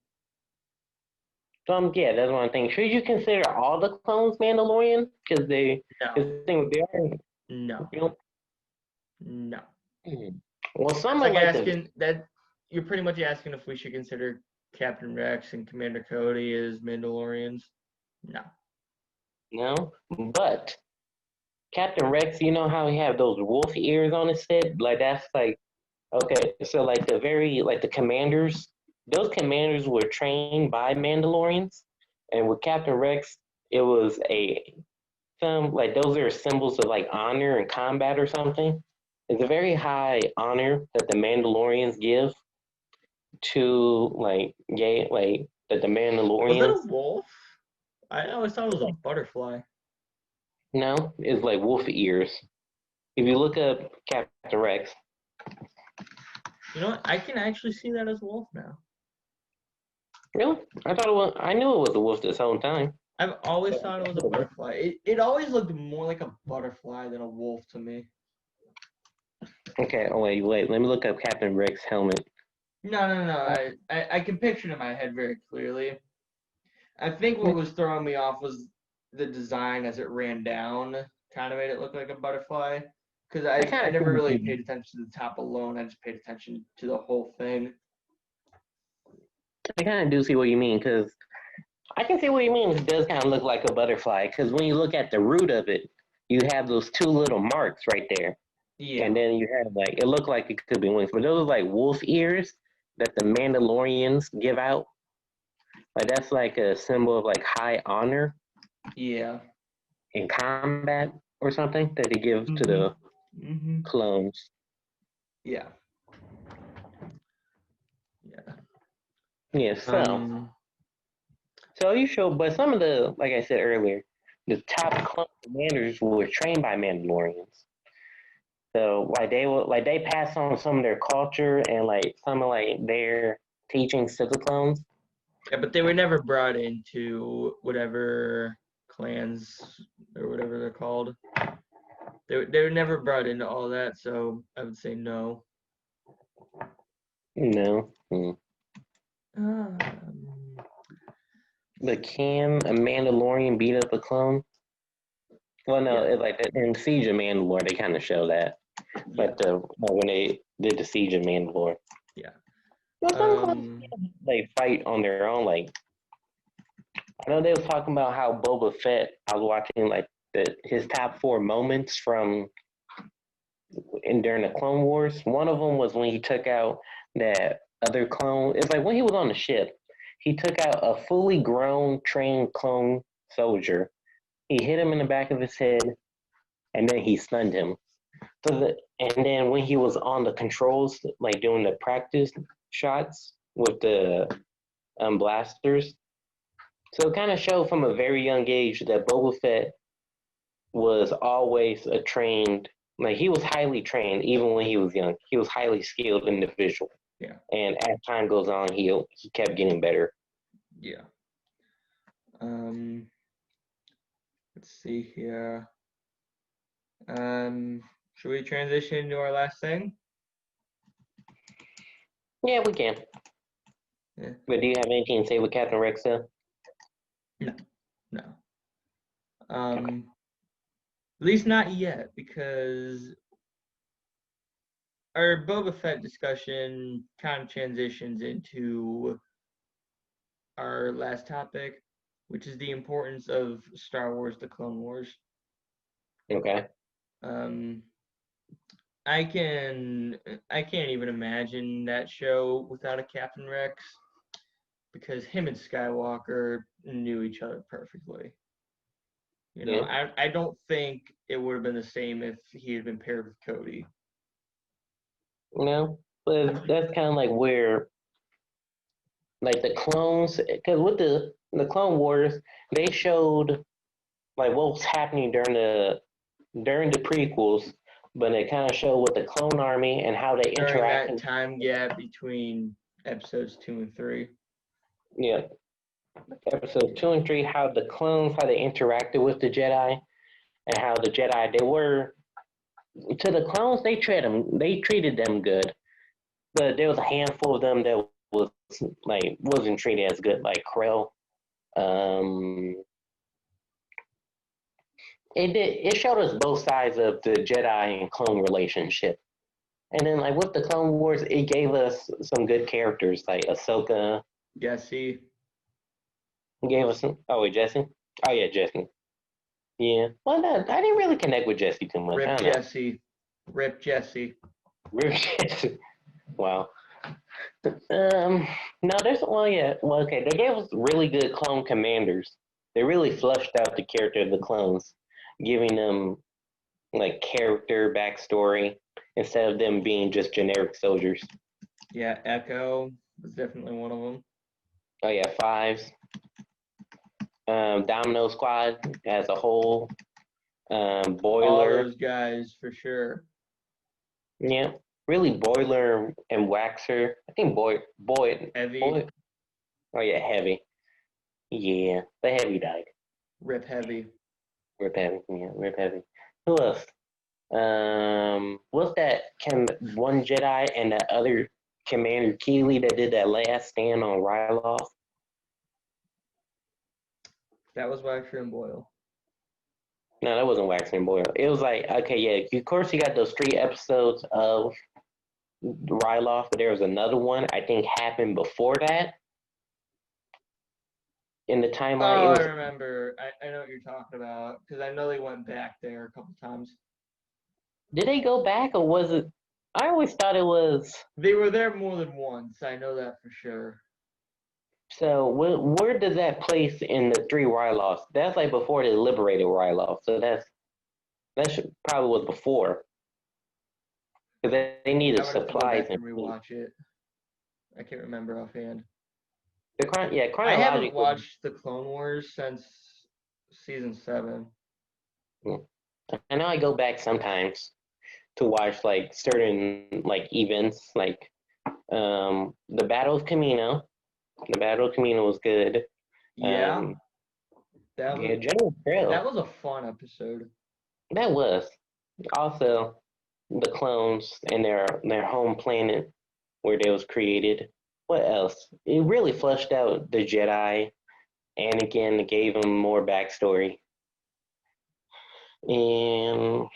yeah, that's one thing. Should you consider all the clones Mandalorian? Because No. they are. No. You know, No. well, It's some are like like the asking that you're pretty much asking if we should consider Captain Rex and Commander Cody as Mandalorians. No. no, but Captain Rex, you know how he have those wolf ears on his head? Like that's like okay, so like the commanders, those commanders were trained by Mandalorians, and with Captain Rex, it was some like those are symbols of like honor and combat or something. It's a very high honor that the Mandalorians give to like that the Was that Mandalorians a wolf? I always thought it was a butterfly. no is like wolf ears. If you look up Captain Rex, You know what? I can actually see that as a wolf now. really, I thought it was. I knew it was a wolf this whole time. I've always thought it was a butterfly. It always looked more like a butterfly than a wolf to me. Okay, oh wait. Let me look up Captain Rex helmet. No. I can picture it in my head very clearly. I think what was throwing me off was the design as it ran down. Kind of made it look like a butterfly. Because I I kind of never really paid attention to the top alone. I just paid attention to the whole thing. I kind of do see what you mean because I can see what you mean. It does kind of look like a butterfly because when you look at the root of it, you have those two little marks right there, Yeah. and then you have like it looked like it could be wings, but those are like wolf ears that the Mandalorians give out. Like that's like a symbol of like high honor Yeah. in combat or something that they give to the Mm-hmm. clones. Yeah. Yeah. Yeah, so you show, but some of the, like I said earlier, the top clone commanders were trained by Mandalorians. So like they pass on some of their culture and like some of like their teachings to the clones. Yeah, but they were never brought into whatever clans or whatever they're called. They were never brought into all that, so I would say no. No. Um, But can a Mandalorian beat up a clone? Well, no, yeah, it's like in Siege of Mandalore, they kind of show that. yeah, But when they did the Siege of Mandalore, yeah. well, some clones they fight on their own. Like I know they was talking about how Boba Fett. I was watching like his top 4 moments from during the Clone Wars. One of them was when he took out that other clone. It's like when he was on the ship, he took out a fully grown, trained clone soldier. He hit him in the back of his head, and then he stunned him. And then when he was on the controls, like doing the practice shots with the blasters, so it kind of showed from a very young age that Boba Fett was always a trained, like he was highly trained even when he was young. He was highly skilled individual. Yeah. And as time goes on, he kept getting better. Yeah. Let's see here. Should we transition to our last thing? Yeah, we can. Yeah. But do you have anything to say with Captain Rex though? No. At least not yet, because our Boba Fett discussion kind of transitions into our last topic, which is the importance of Star Wars: The Clone Wars. Okay. I can't even imagine that show without a Captain Rex, because him and Skywalker knew each other perfectly. You know, Yeah. I don't think it would have been the same if he had been paired with Cody. No, but that's kind of like where like the clones, because with the Clone Wars, they showed like what was happening during the prequels, but it kind of showed with the clone army and how they During that interacted. time gap between episodes 2 and 3. Yeah, episode 2 and 3, how the clones, how they interacted with the Jedi, and how the Jedi they were to the clones they treated them good, but there was a handful of them that was like wasn't treated as good, like Krell. Um, it showed us both sides of the Jedi and clone relationship. And then like with the Clone Wars, it gave us some good characters like Ahsoka. Jesse. It gave us some, oh wait, Jesse. Oh yeah, Jesse. Yeah. Well, no, I didn't really connect with Jesse too much. I Rip don't know. Jesse. Rip Jesse. Rip Jesse. Wow. No, there's well, yeah. Well, okay. They gave us really good clone commanders. They really flushed out the character of the clones, giving them like character backstory instead of them being just generic soldiers. Yeah, Echo was definitely one of them. Oh yeah, Fives. Domino Squad as a whole. All Boiler. those guys for sure. Yeah, really Boiler and Waxer. I think Heavy. Oh yeah, Heavy. Yeah, the Heavy died. Rip Heavy. Rip Heavy. Yeah, Rip Heavy. Who else? What's that? One Jedi and that other Commander Keeley that did that last stand on Ryloth? That was Waxer and Boyle. No, that wasn't Waxer and Boyle. It was like, okay, yeah, of course you got those 3 episodes of Ryloth, but there was another one I think happened before that in the timeline. Oh, I remember. I know what you're talking about because I know they went back there a couple times. Did they go back or was it? I always thought it was. They were there more than once. I know that for sure. So where does that place in the 3 Ryloths? That's like before they liberated Ryloth. So that probably was before because they needed I would have to go supplies back and rewatch it. I can't remember offhand. I chronologically. haven't watched the Clone Wars since season 7. I know I go back sometimes to watch like certain like events, like the Battle of Camino. The Battle of Camino was good. Yeah, that was General Trail. that was a fun episode. That was also the clones and their home planet where they was created. What else? It really fleshed out the Jedi. Anakin gave him more backstory. And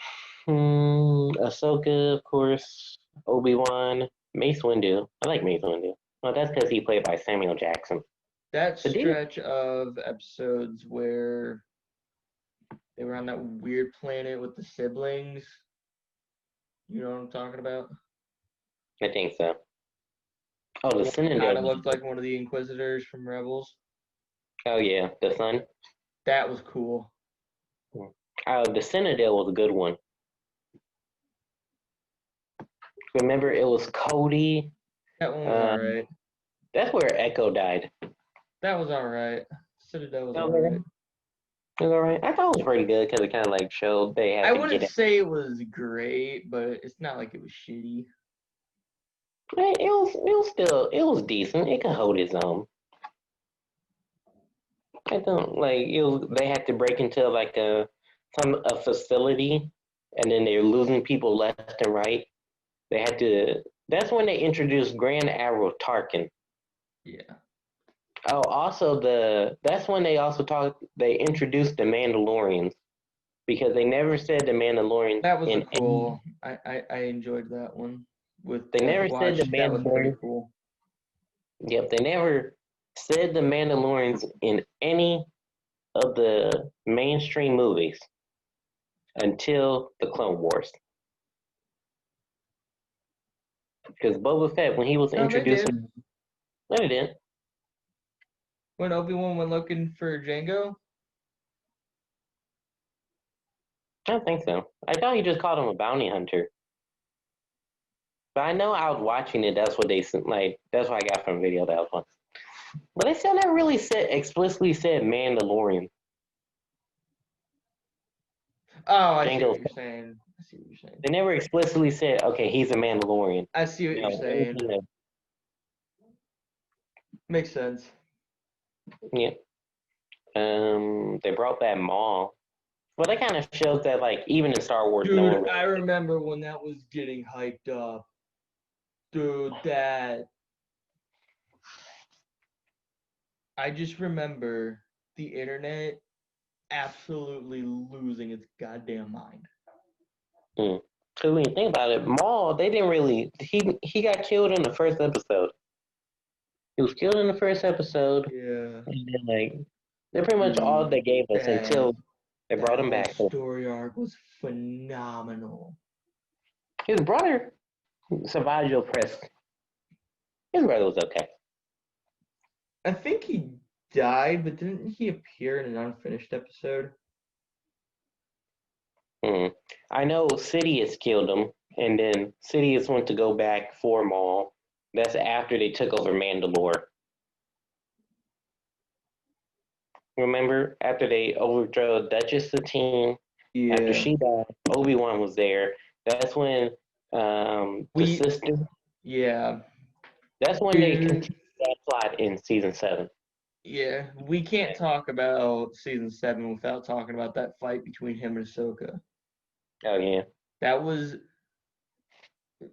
Ahsoka, of course, Obi-Wan, Mace Windu. I like Mace Windu. Well, that's because he played by Samuel Jackson. That But stretch of episodes where they were on that weird planet with the siblings. You know what I'm talking about? I think so. Oh, the Kind Citadel. of looked like one of the Inquisitors from Rebels. Oh yeah, the son. That was cool. The Citadel was a good one. Remember, it was Cody. That one was alright. That's where Echo died. That was alright. Citadel was Oh, alright. It was alright. I thought it was pretty good because it kind of like showed they had I to wouldn't get it. say it was great, but it's not like it was shitty. It was decent. It could hold its own. I don't like they had to break into like a facility and then they're losing people left and right. They had to that's when they introduced Grand Admiral Tarkin. Yeah. Oh, also that's when they introduced the Mandalorians because they never said the Mandalorians. That was cool. I enjoyed that one. They never said the That was pretty Mandalorians. cool. Yep, they never said the Mandalorians in any of the mainstream movies until the Clone Wars. Because Boba Fett, when he was introduced, no, they didn't. When Obi-Wan went looking for Jango? I don't think so. I thought he just called him a bounty hunter. But I know I was watching it. That's what they like. That's what I got from a video that I was watching. But they still never really explicitly said Mandalorian. Oh, I see Django. what you're saying. I see what you're saying. They never explicitly said, okay, he's a Mandalorian. I see what you're saying. Makes sense. Yeah. They brought back Maul. Well, that kind of shows that, like, even in Star Wars, no one Dude, really. I remember when that was getting hyped up. Dude, I just remember the internet absolutely losing its goddamn mind. Because when you think about it, Maul, they didn't really. He got killed in the first episode. He was killed in the first episode. Yeah. And then, like, they're pretty much all they gave us until they brought him back. The story arc was phenomenal. His brother survived your press. His brother was okay. I think he died, but didn't he appear in an unfinished episode? I know Sidious killed him, and then Sidious went to go back for Maul. That's after they took over Mandalore. Remember, after they overthrew Duchess Satine, after she died, Obi-Wan was there. That's when the sister. Yeah. That's when they continued that plot in season 7. Yeah, we can't talk about season 7 without talking about that fight between him and Ahsoka. Oh yeah.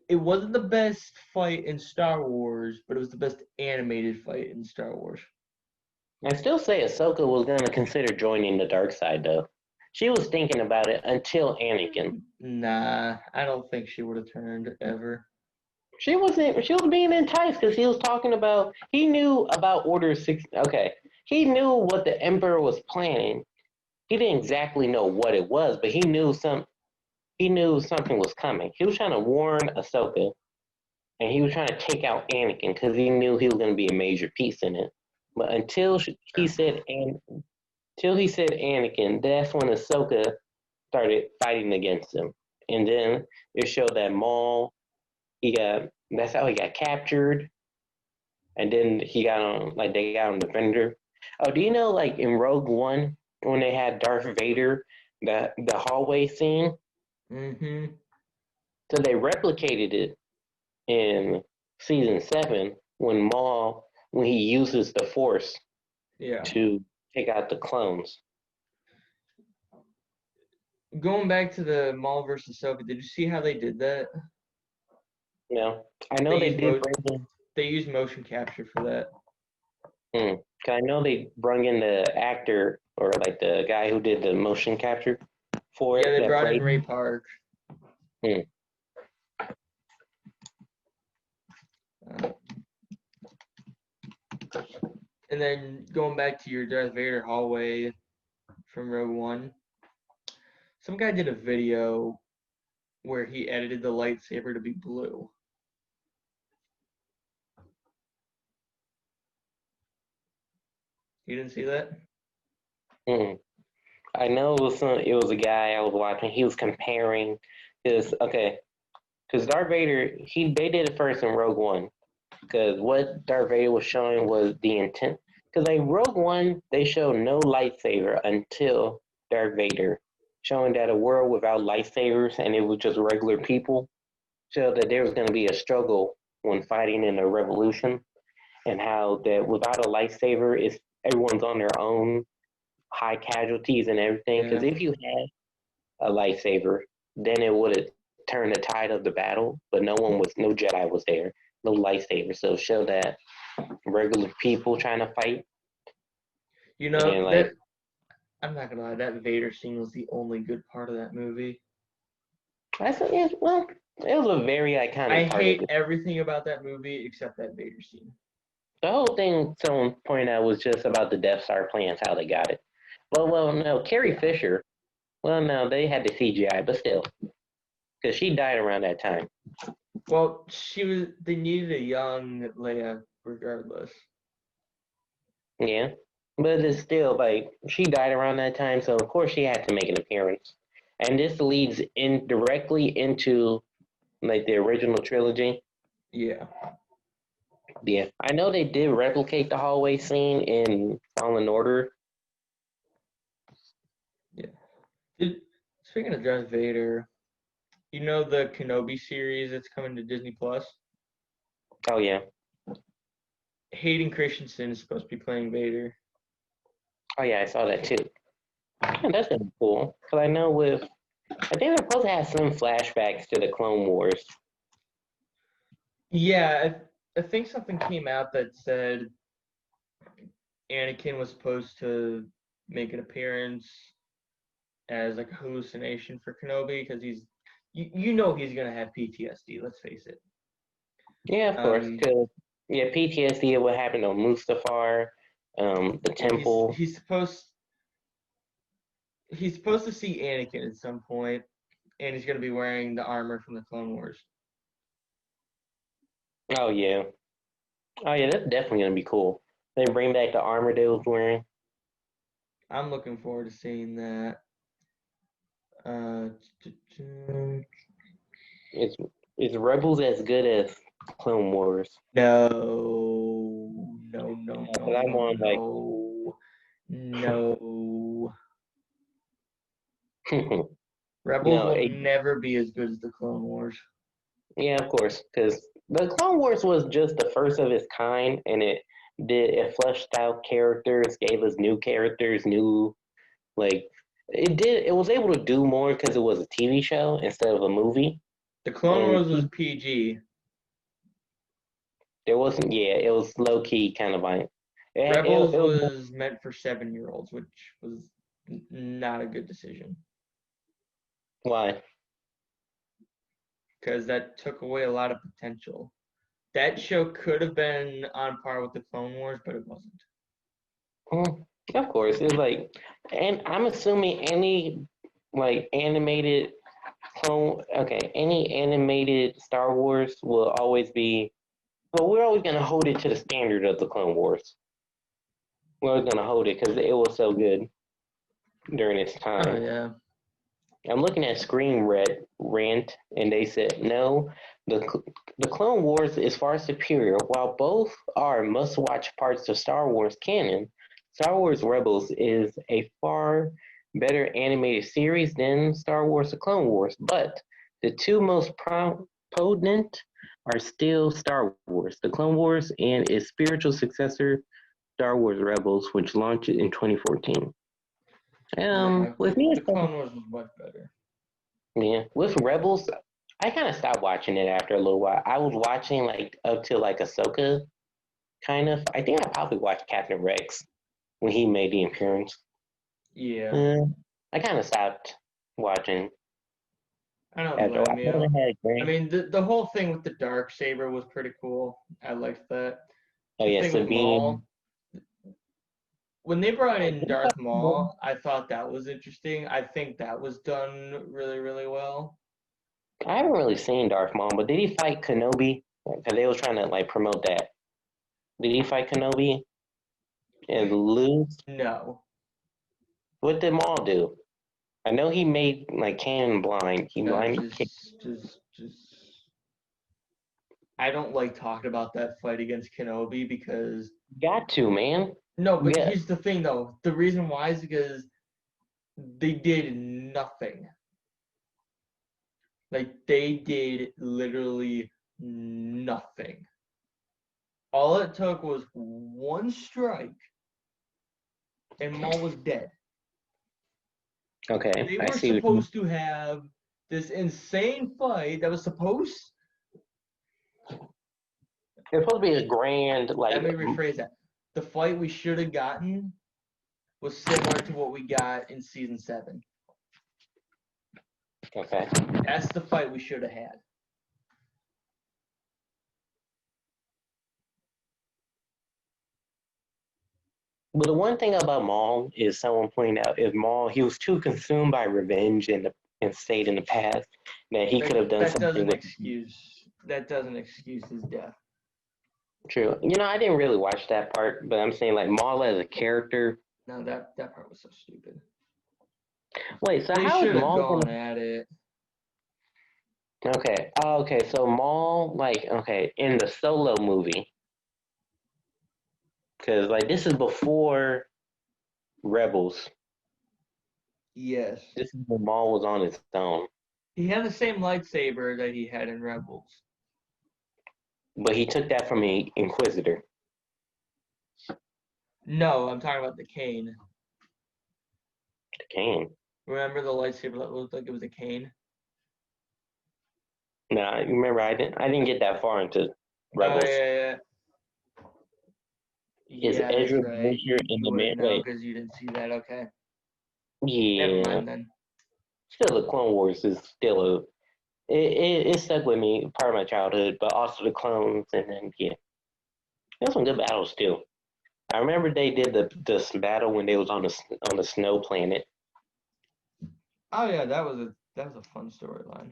It wasn't the best fight in Star Wars, but it was the best animated fight in Star Wars. I still say Ahsoka was going to consider joining the dark side, though. She was thinking about it until Anakin. Nah, I don't think she would have turned ever. She was being enticed because he was talking about. He knew about Order 6. Okay, he knew what the Emperor was planning. He didn't exactly know what it was, but he knew something was coming. He was trying to warn Ahsoka, and he was trying to take out Anakin because he knew he was going to be a major piece in it. But until he said Anakin, that's when Ahsoka started fighting against him. And then it showed that Maul, that's how he got captured. And then they got on Defender. Oh, do you know, like, in Rogue One, when they had Darth Vader, the hallway scene? Mm-hmm. So they replicated it in season 7 when he uses the Force to take out the clones. Going back to the Maul versus Ahsoka, did you see how they did that? No, I know they did. They used motion capture for that. I know they brought in the actor or like the guy who did the motion capture for it. Yeah, they brought in Ray Park. And then going back to your Darth Vader hallway from Rogue One, some guy did a video where he edited the lightsaber to be blue. You didn't see that? I know it was a guy I was watching. He was comparing because Darth Vader, they did it first in Rogue One. Because what Darth Vader was showing was the intent. Because like Rogue One, they showed no lightsaber until Darth Vader, showing that a world without lightsabers and it was just regular people, showed that there was going to be a struggle when fighting in a revolution, and how that without a lightsaber, everyone's on their own, high casualties and everything. Because if you had a lightsaber, then it would have turned the tide of the battle. But no Jedi was there, no lightsaber. So show that regular people trying to fight. You know, I'm not gonna lie, that Vader scene was the only good part of that movie. It was a very iconic part. I hate everything about that movie except that Vader scene. The whole thing someone pointed out was just about the Death Star plans, how they got it. Well, no, Carrie Fisher. Well, no, they had the CGI, but still, because she died around that time. Well, they needed a young Leia regardless. Yeah, but it's still like she died around that time, so of course she had to make an appearance. And this leads directly into like the original trilogy. Yeah. Yeah, I know they did replicate the hallway scene in Fallen Order. Speaking of Darth Vader, you know the Kenobi series that's coming to Disney Plus? Oh yeah, Hayden Christensen is supposed to be playing Vader. oh yeah, I saw that too. Yeah, that's gonna be cool. Cause I know I think they're supposed to have some flashbacks to the Clone Wars. Yeah, I think something came out that said Anakin was supposed to make an appearance as like a hallucination for Kenobi because you know he's gonna have PTSD. Let's face it. Yeah, of course. Cause yeah, PTSD of what happened on Mustafar, the Yeah, temple. he's supposed to see Anakin at some point, and he's gonna be wearing the armor from the Clone Wars. Oh yeah, oh yeah, that's definitely gonna be cool. They bring back the armor they was wearing. I'm looking forward to seeing that. Uh, Is is Rebels as good as Clone Wars? no, no, no, Yeah, no, 'cause I'm no, on like, no, no. you Rebels know, will never be as good as the Clone Wars. yeah, of course, because the Clone Wars was just the first of its kind, and it fleshed out characters, gave us new characters, new like it was able to do more because it was a TV show instead of a movie. The Clone And Wars was PG. there wasn't, yeah, it was low key kind of like Rebels it was was meant for 7-year-olds, which was not a good decision why. because that took away a lot of potential. That show could have been on par with the Clone Wars, but it wasn't. Of course, it's like, and I'm assuming any like animated any animated Star Wars will always be, well, we're always gonna hold it to the standard of the Clone Wars. We're always gonna hold it because it was so good during its Oh time. yeah. I'm looking at Screen Rant, and they said no. The the Clone Wars is far superior. While both are must-watch parts of Star Wars canon, Star Wars Rebels is a far better animated series than Star Wars: The Clone Wars. But the two most potent are still Star Wars: The Clone Wars and its spiritual successor, Star Wars Rebels, which launched in 2014. Yeah, With me, the Clone Wars was much better. yeah, with Rebels, I kind of stopped watching it after a little while. I was watching like up to like Ahsoka, kind of. I think I probably watched Captain Rex when he made the appearance. Yeah, Uh, I kind of stopped watching I don't after a while. blame I you. thought I had a I great. mean, the whole thing with the dark saber was pretty cool. I liked that. Oh The yeah, thing with Sabine. Maul, when they brought in Darth Maul, I thought that was interesting. I think that was done really, really well. I haven't really seen Darth Maul, but did he fight Kenobi? Because they was trying to like promote that. Did he fight Kenobi and lose? No, What did Maul do? I know he made like Canon blind. He no, blinded. just. I don't like talking about that fight against Kenobi because Got to, man. no, but Yeah. here's the thing though. The reason why is because they did nothing. Like they did literally nothing. All it took was one strike and Maul was dead. Okay, They I were see what you. supposed to have this insane fight that was supposed. It's supposed to be a grand, Let like, me rephrase that. The fight we should have gotten was similar to what we got in season 7. okay. That's the fight we should have had. But the one thing about Maul is someone pointed out is Maul, he was too consumed by revenge and state in the past that he could have done That something doesn't with. excuse his death. True. You know, I didn't really watch that part, but I'm saying like Maul as a character. No, that part was so stupid. Wait, so They how is should have Maul gone gonna? at it. Okay. Oh, okay. So Maul, like, okay, in the Solo movie, Because like this is before Rebels. Yes. This is when Maul was on his own. He had the same lightsaber that he had in Rebels. But he took that from the Inquisitor. No, I'm talking about the cane. The cane. Remember the lightsaber that looked like it was a cane? Nah, you remember I didn't get that far into Rebels. Oh, yeah. Is Yeah, that's Ezra right. Bridger in You the wouldn't know wait? because you didn't see that. Okay. Yeah. Never mind then. Still, the Clone Wars is still a. It stuck with me, part of my childhood, but also the clones, and then yeah, there's some good battles too. I remember they did this battle when they was on the snow planet. Oh yeah, that was a fun storyline.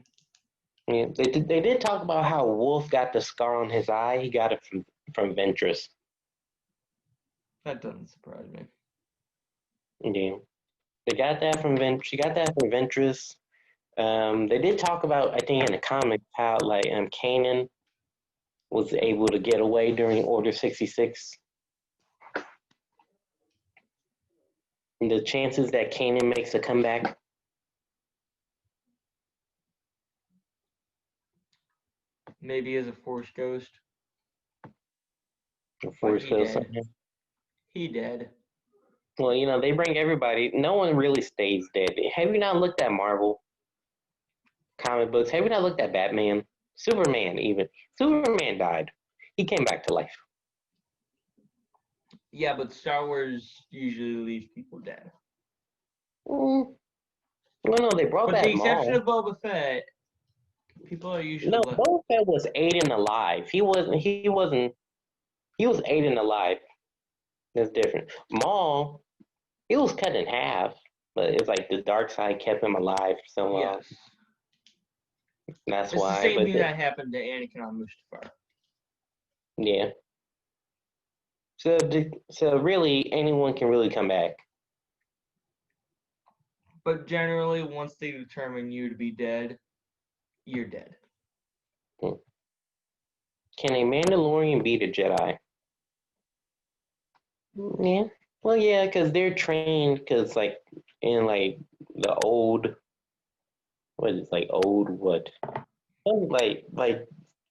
Yeah, they did talk about how Wolf got the scar on his eye. He got it from Ventress. That doesn't surprise me. Yeah, they got that from She got that from Ventress. They did talk about, I think, in the comics how like Kanan was able to get away during Order 66. And the chances that Kanan makes a comeback. Maybe as a Force ghost. Force he Ghost. dead. He dead. Well, you know, they bring everybody. No one really stays dead. Have you not looked at Marvel comic books? Have you not looked at Batman? Superman, even. Superman died. He came back to life. Yeah, but Star Wars usually leaves people dead. Well, no, they brought With the back exception Maul. of Boba Fett, people are usually No, left. Boba Fett was Aiden alive. He wasn't. He was Aiden alive. That's different. Maul, he was cut in half, but it's like the dark side kept him alive somehow. Yes. That's It's the why. same But thing that happened to Anakin on Mustafar. yeah. So really, anyone can really come back. But generally, once they determine you to be dead, you're dead. Can a Mandalorian beat a Jedi? Yeah. Well, yeah, because they're trained. Because like in like the old, what is like old what? Like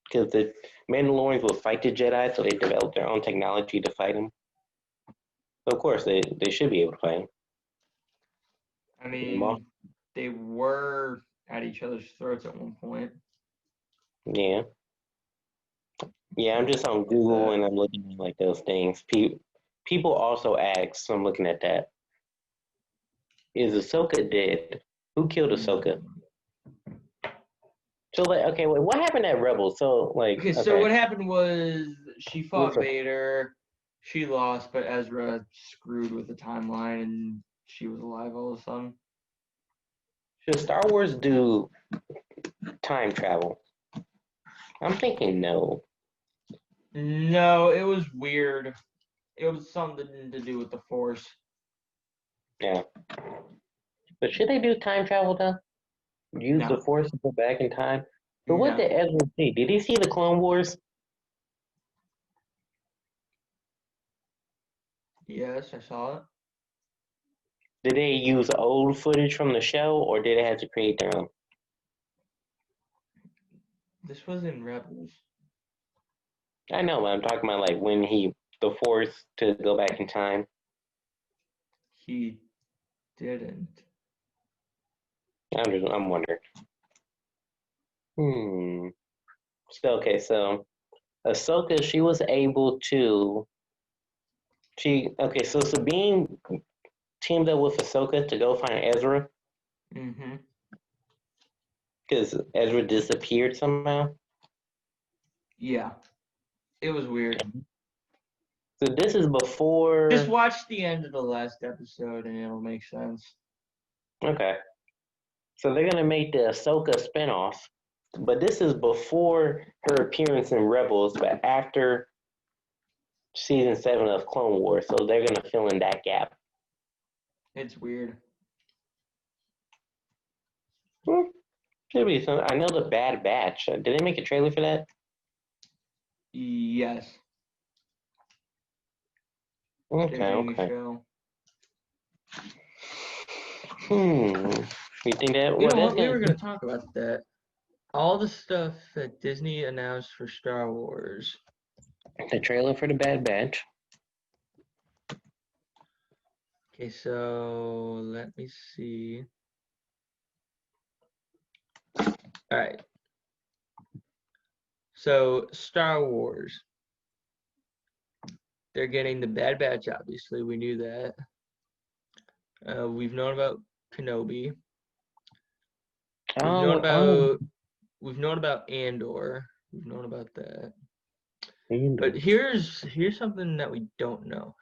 because the Mandalorians will fight the Jedi, so they develop their own technology to fight them. So of course, they should be able to fight them. I mean, they were at each other's throats at one point. Yeah. Yeah, I'm just on Google and I'm looking at like those things. People also ask, so I'm looking at that. Is Ahsoka dead? Who killed Ahsoka? So like, okay, wait, what happened at Rebels? So like, Okay, so what happened was she fought Listen. Vader. She lost, but Ezra screwed with the timeline, and she was alive all of a sudden. Should Star Wars do time travel? I'm thinking no. No, it was weird. It was something to do with the Force. Yeah. But should they do time travel though? Use No. the Force to go back in time? But what No. did Ezra see? Did he see the Clone Wars? Yes, I saw it. Did they use old footage from the show, or did they have to create their own? This was in Rebels. I know, but I'm talking about like when the Force to go back in time. He didn't. I'm wondering. So okay, so Ahsoka, she was able to. So Sabine teamed up with Ahsoka to go find Ezra Mm-hmm. because Ezra disappeared somehow. Yeah. It was weird. So this is before. Just watch the end of the last episode and it'll make sense. Okay. So they're gonna make the Ahsoka spinoff, but this is before her appearance in Rebels, but after season 7 of Clone Wars. So they're gonna fill in that gap. It's weird. Should be some. I know the Bad Batch. Did they make a trailer for that? Yes. Okay, They're doing a okay. show. You think that? You Well, know that's what? We gonna were gonna talk about that. All the stuff that Disney announced for Star Wars. the trailer for the Bad Batch. Okay, so let me see. All right. So Star Wars. They're getting the Bad Batch, obviously. We knew that. We've known about Kenobi. Oh, We've known about Andor. We've known about that. Andor. But here's something that we don't know.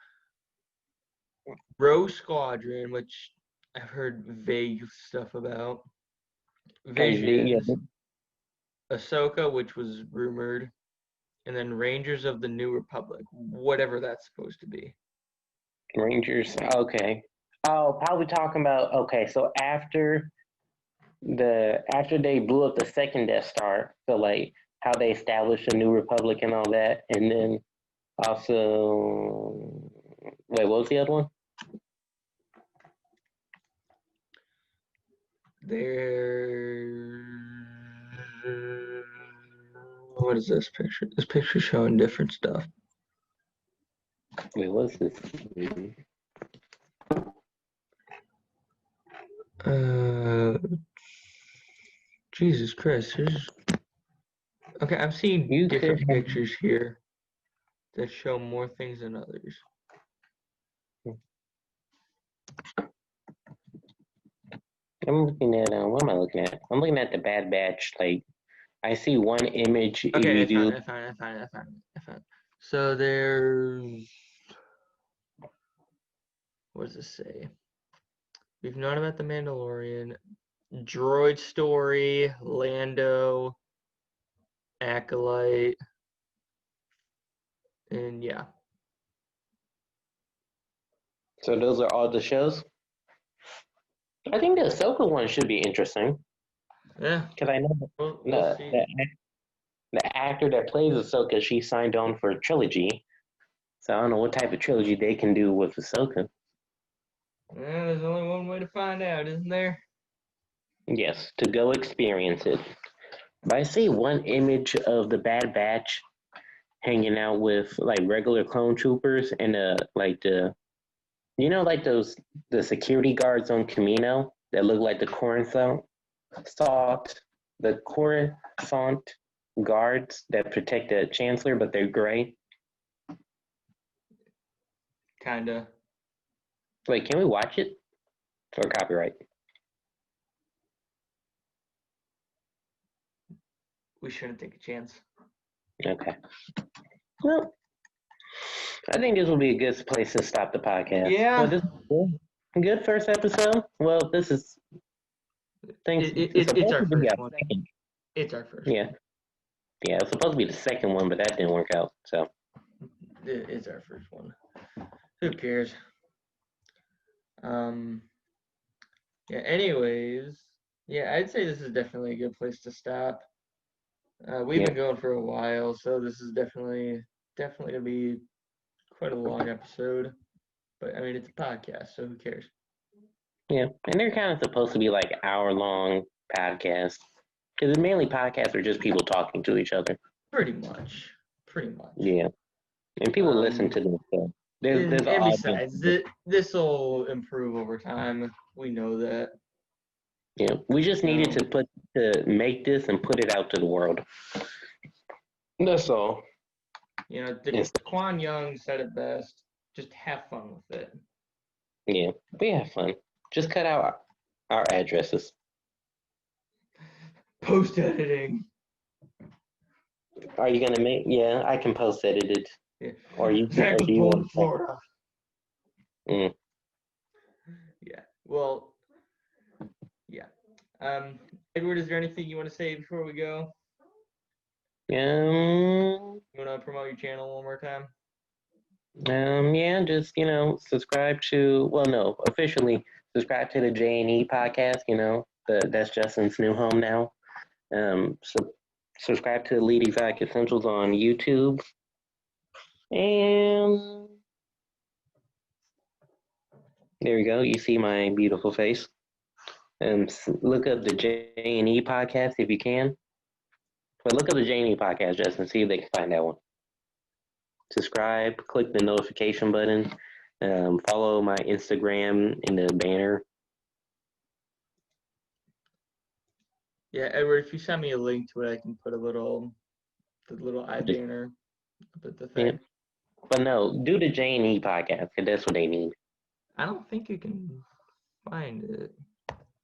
Rogue Squadron, which I've heard vague stuff about. Yeah, Visions, Ahsoka, which was rumored, and then Rangers of the New Republic, whatever that's supposed to be. Rangers. Okay. Oh, probably talking about. Okay, so after they blew up the second Death Star, so like how they established a new republic and all that, and then also wait, what was the other one? What is this picture? This picture's showing different stuff. Wait, what's this? Jesus Christ. Okay, I'm seeing You could different have. pictures here that show more things than others. I'm looking at what am I looking at? I'm looking at the Bad Batch. Like I see one image Okay, I immediately. found it. So there's, what does this say? We've known about the Mandalorian, Droid Story, Lando, Acolyte, and yeah. So those are all the shows. I think the Ahsoka one should be interesting Yeah, because I know we'll the, see. the the actor that plays Ahsoka, she signed on for a trilogy. So I don't know what type of trilogy they can do with Ahsoka. Yeah, there's only one way to find out, isn't there? Yes, to go experience it. But I see one image of the Bad Batch hanging out with like regular clone troopers and like the like those the security guards on Camino that look like the Coruscant guards that protect the Chancellor, but they're gray. Kinda. Wait, can we watch it? Or copyright? We shouldn't take a chance. Okay. Well, I think this will be a good place to stop the podcast. Yeah. Well, this is good first episode. Well, this is things. It's our first one. Second. It's our first Yeah, one. yeah. It's supposed to be the second one, but that didn't work out. So It's our first one. Who cares? Yeah, anyways, yeah, I'd say this is definitely a good place to stop. We've been going for a while, so this is definitely gonna be quite a long episode. But I mean, it's a podcast, so who cares? yeah, and they're kind of supposed to be like hour-long podcasts because mainly podcasts are just people talking to each other. Pretty much. Yeah, and people listen to them. So there's And an audience. besides, this will improve over time. We know that. Yeah, we just needed to make this and put it out to the world. That's all. You know, Yes. Quan Young said it best. Just have fun with it. Yeah, we have fun. Just cut out our addresses. Post editing. Are you gonna make? Yeah, I can post edit it. Yeah. Or you? Zach was born in Florida. Mm. Yeah. Well. Yeah. Edward, is there anything you want to say before we go? You want to promote your channel one more time? Yeah, just subscribe to. Well, no, officially subscribe to the J&E podcast. That's Justin's new home now. So subscribe to Elite Exotic Essentials on YouTube, and There we go. You see my beautiful face. Look up the J&E podcast if you can. But look up the J&E podcast just and see if they can find that one. Subscribe, click the notification button, follow my Instagram in the banner. Yeah, Edward, if you send me a link to it, I can put the little eye banner up at the thing. Yeah. But no, do the J&E podcast because that's what they need. I don't think you can find it.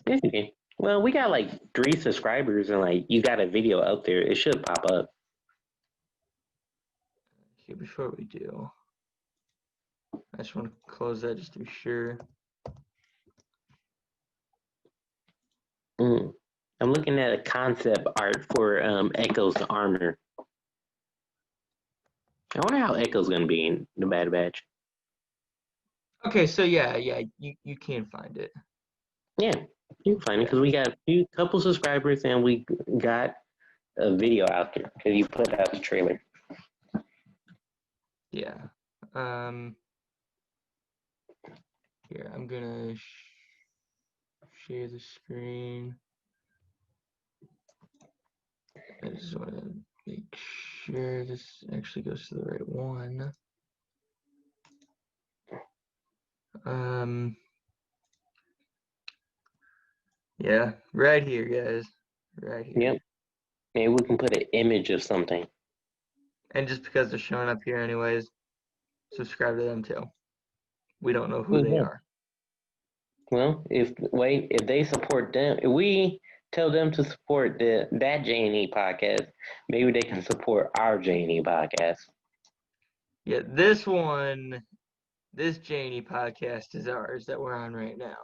Yes, you can. Well, we got like 3 subscribers and like you got a video out there. It should pop up. Okay, before we do, I just want to close that just to be sure. I'm looking at a concept art for Echo's armor. I wonder how Echo's gonna be in the Bad Batch. Okay, so yeah, you can find it. Yeah, you can find it because we got a couple subscribers and we got a video out there because you put out the trailer. Yeah. Here, I'm gonna share the screen. I just want to make sure this actually goes to the right one. Yeah, right here, guys. Right here. Yep. Maybe we can put an image of something. And just because they're showing up here anyways, subscribe to them too. We don't know who they are. Well, if they support them, if we tell them to support that J&E podcast, maybe they can support our J&E podcast. Yeah, this J&E podcast is ours that we're on right now.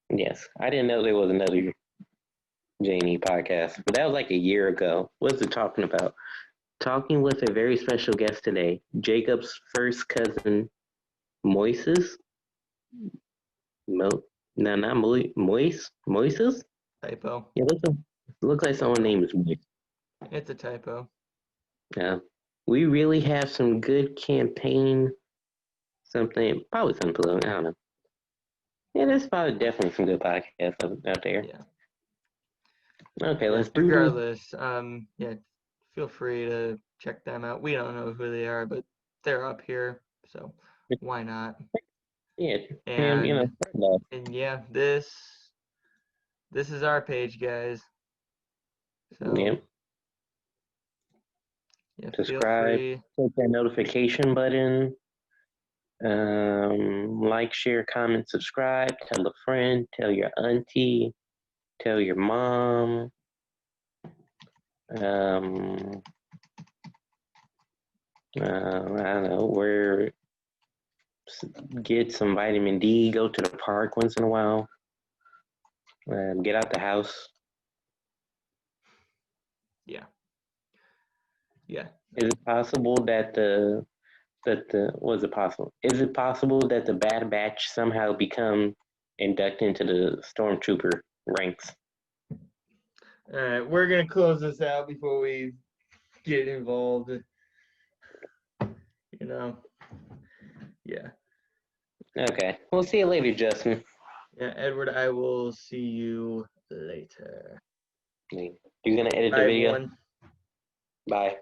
Yes, I didn't know there was another J&E podcast, but that was like a year ago. What's it talking about? Talking with a very special guest today, Jacob's first cousin, Moises. Not Moises? Typo. Yeah, looks like someone named is Moises. It's a typo. Yeah. We really have some good campaign, probably something, I don't know. Yeah, there's probably definitely some good podcasts out there. Yeah. Okay, let's do regardless, yeah, feel free to check them out. We don't know who they are, but they're up here, so why not? Yeah, and yeah, this is our page, guys. So yeah, subscribe, click that notification button, like, share, comment, subscribe, tell a friend, tell your auntie, tell your mom. I don't know, get some vitamin D, go to the park once in a while, get out the house. Yeah. Is it possible that is it possible that the Bad Batch somehow become inducted into the Stormtrooper ranks? All right, we're gonna close this out before we get involved. Yeah. Okay, we'll see you later, Justin. Yeah, Edward, I will see you later. You're gonna edit the video? Everyone. Bye.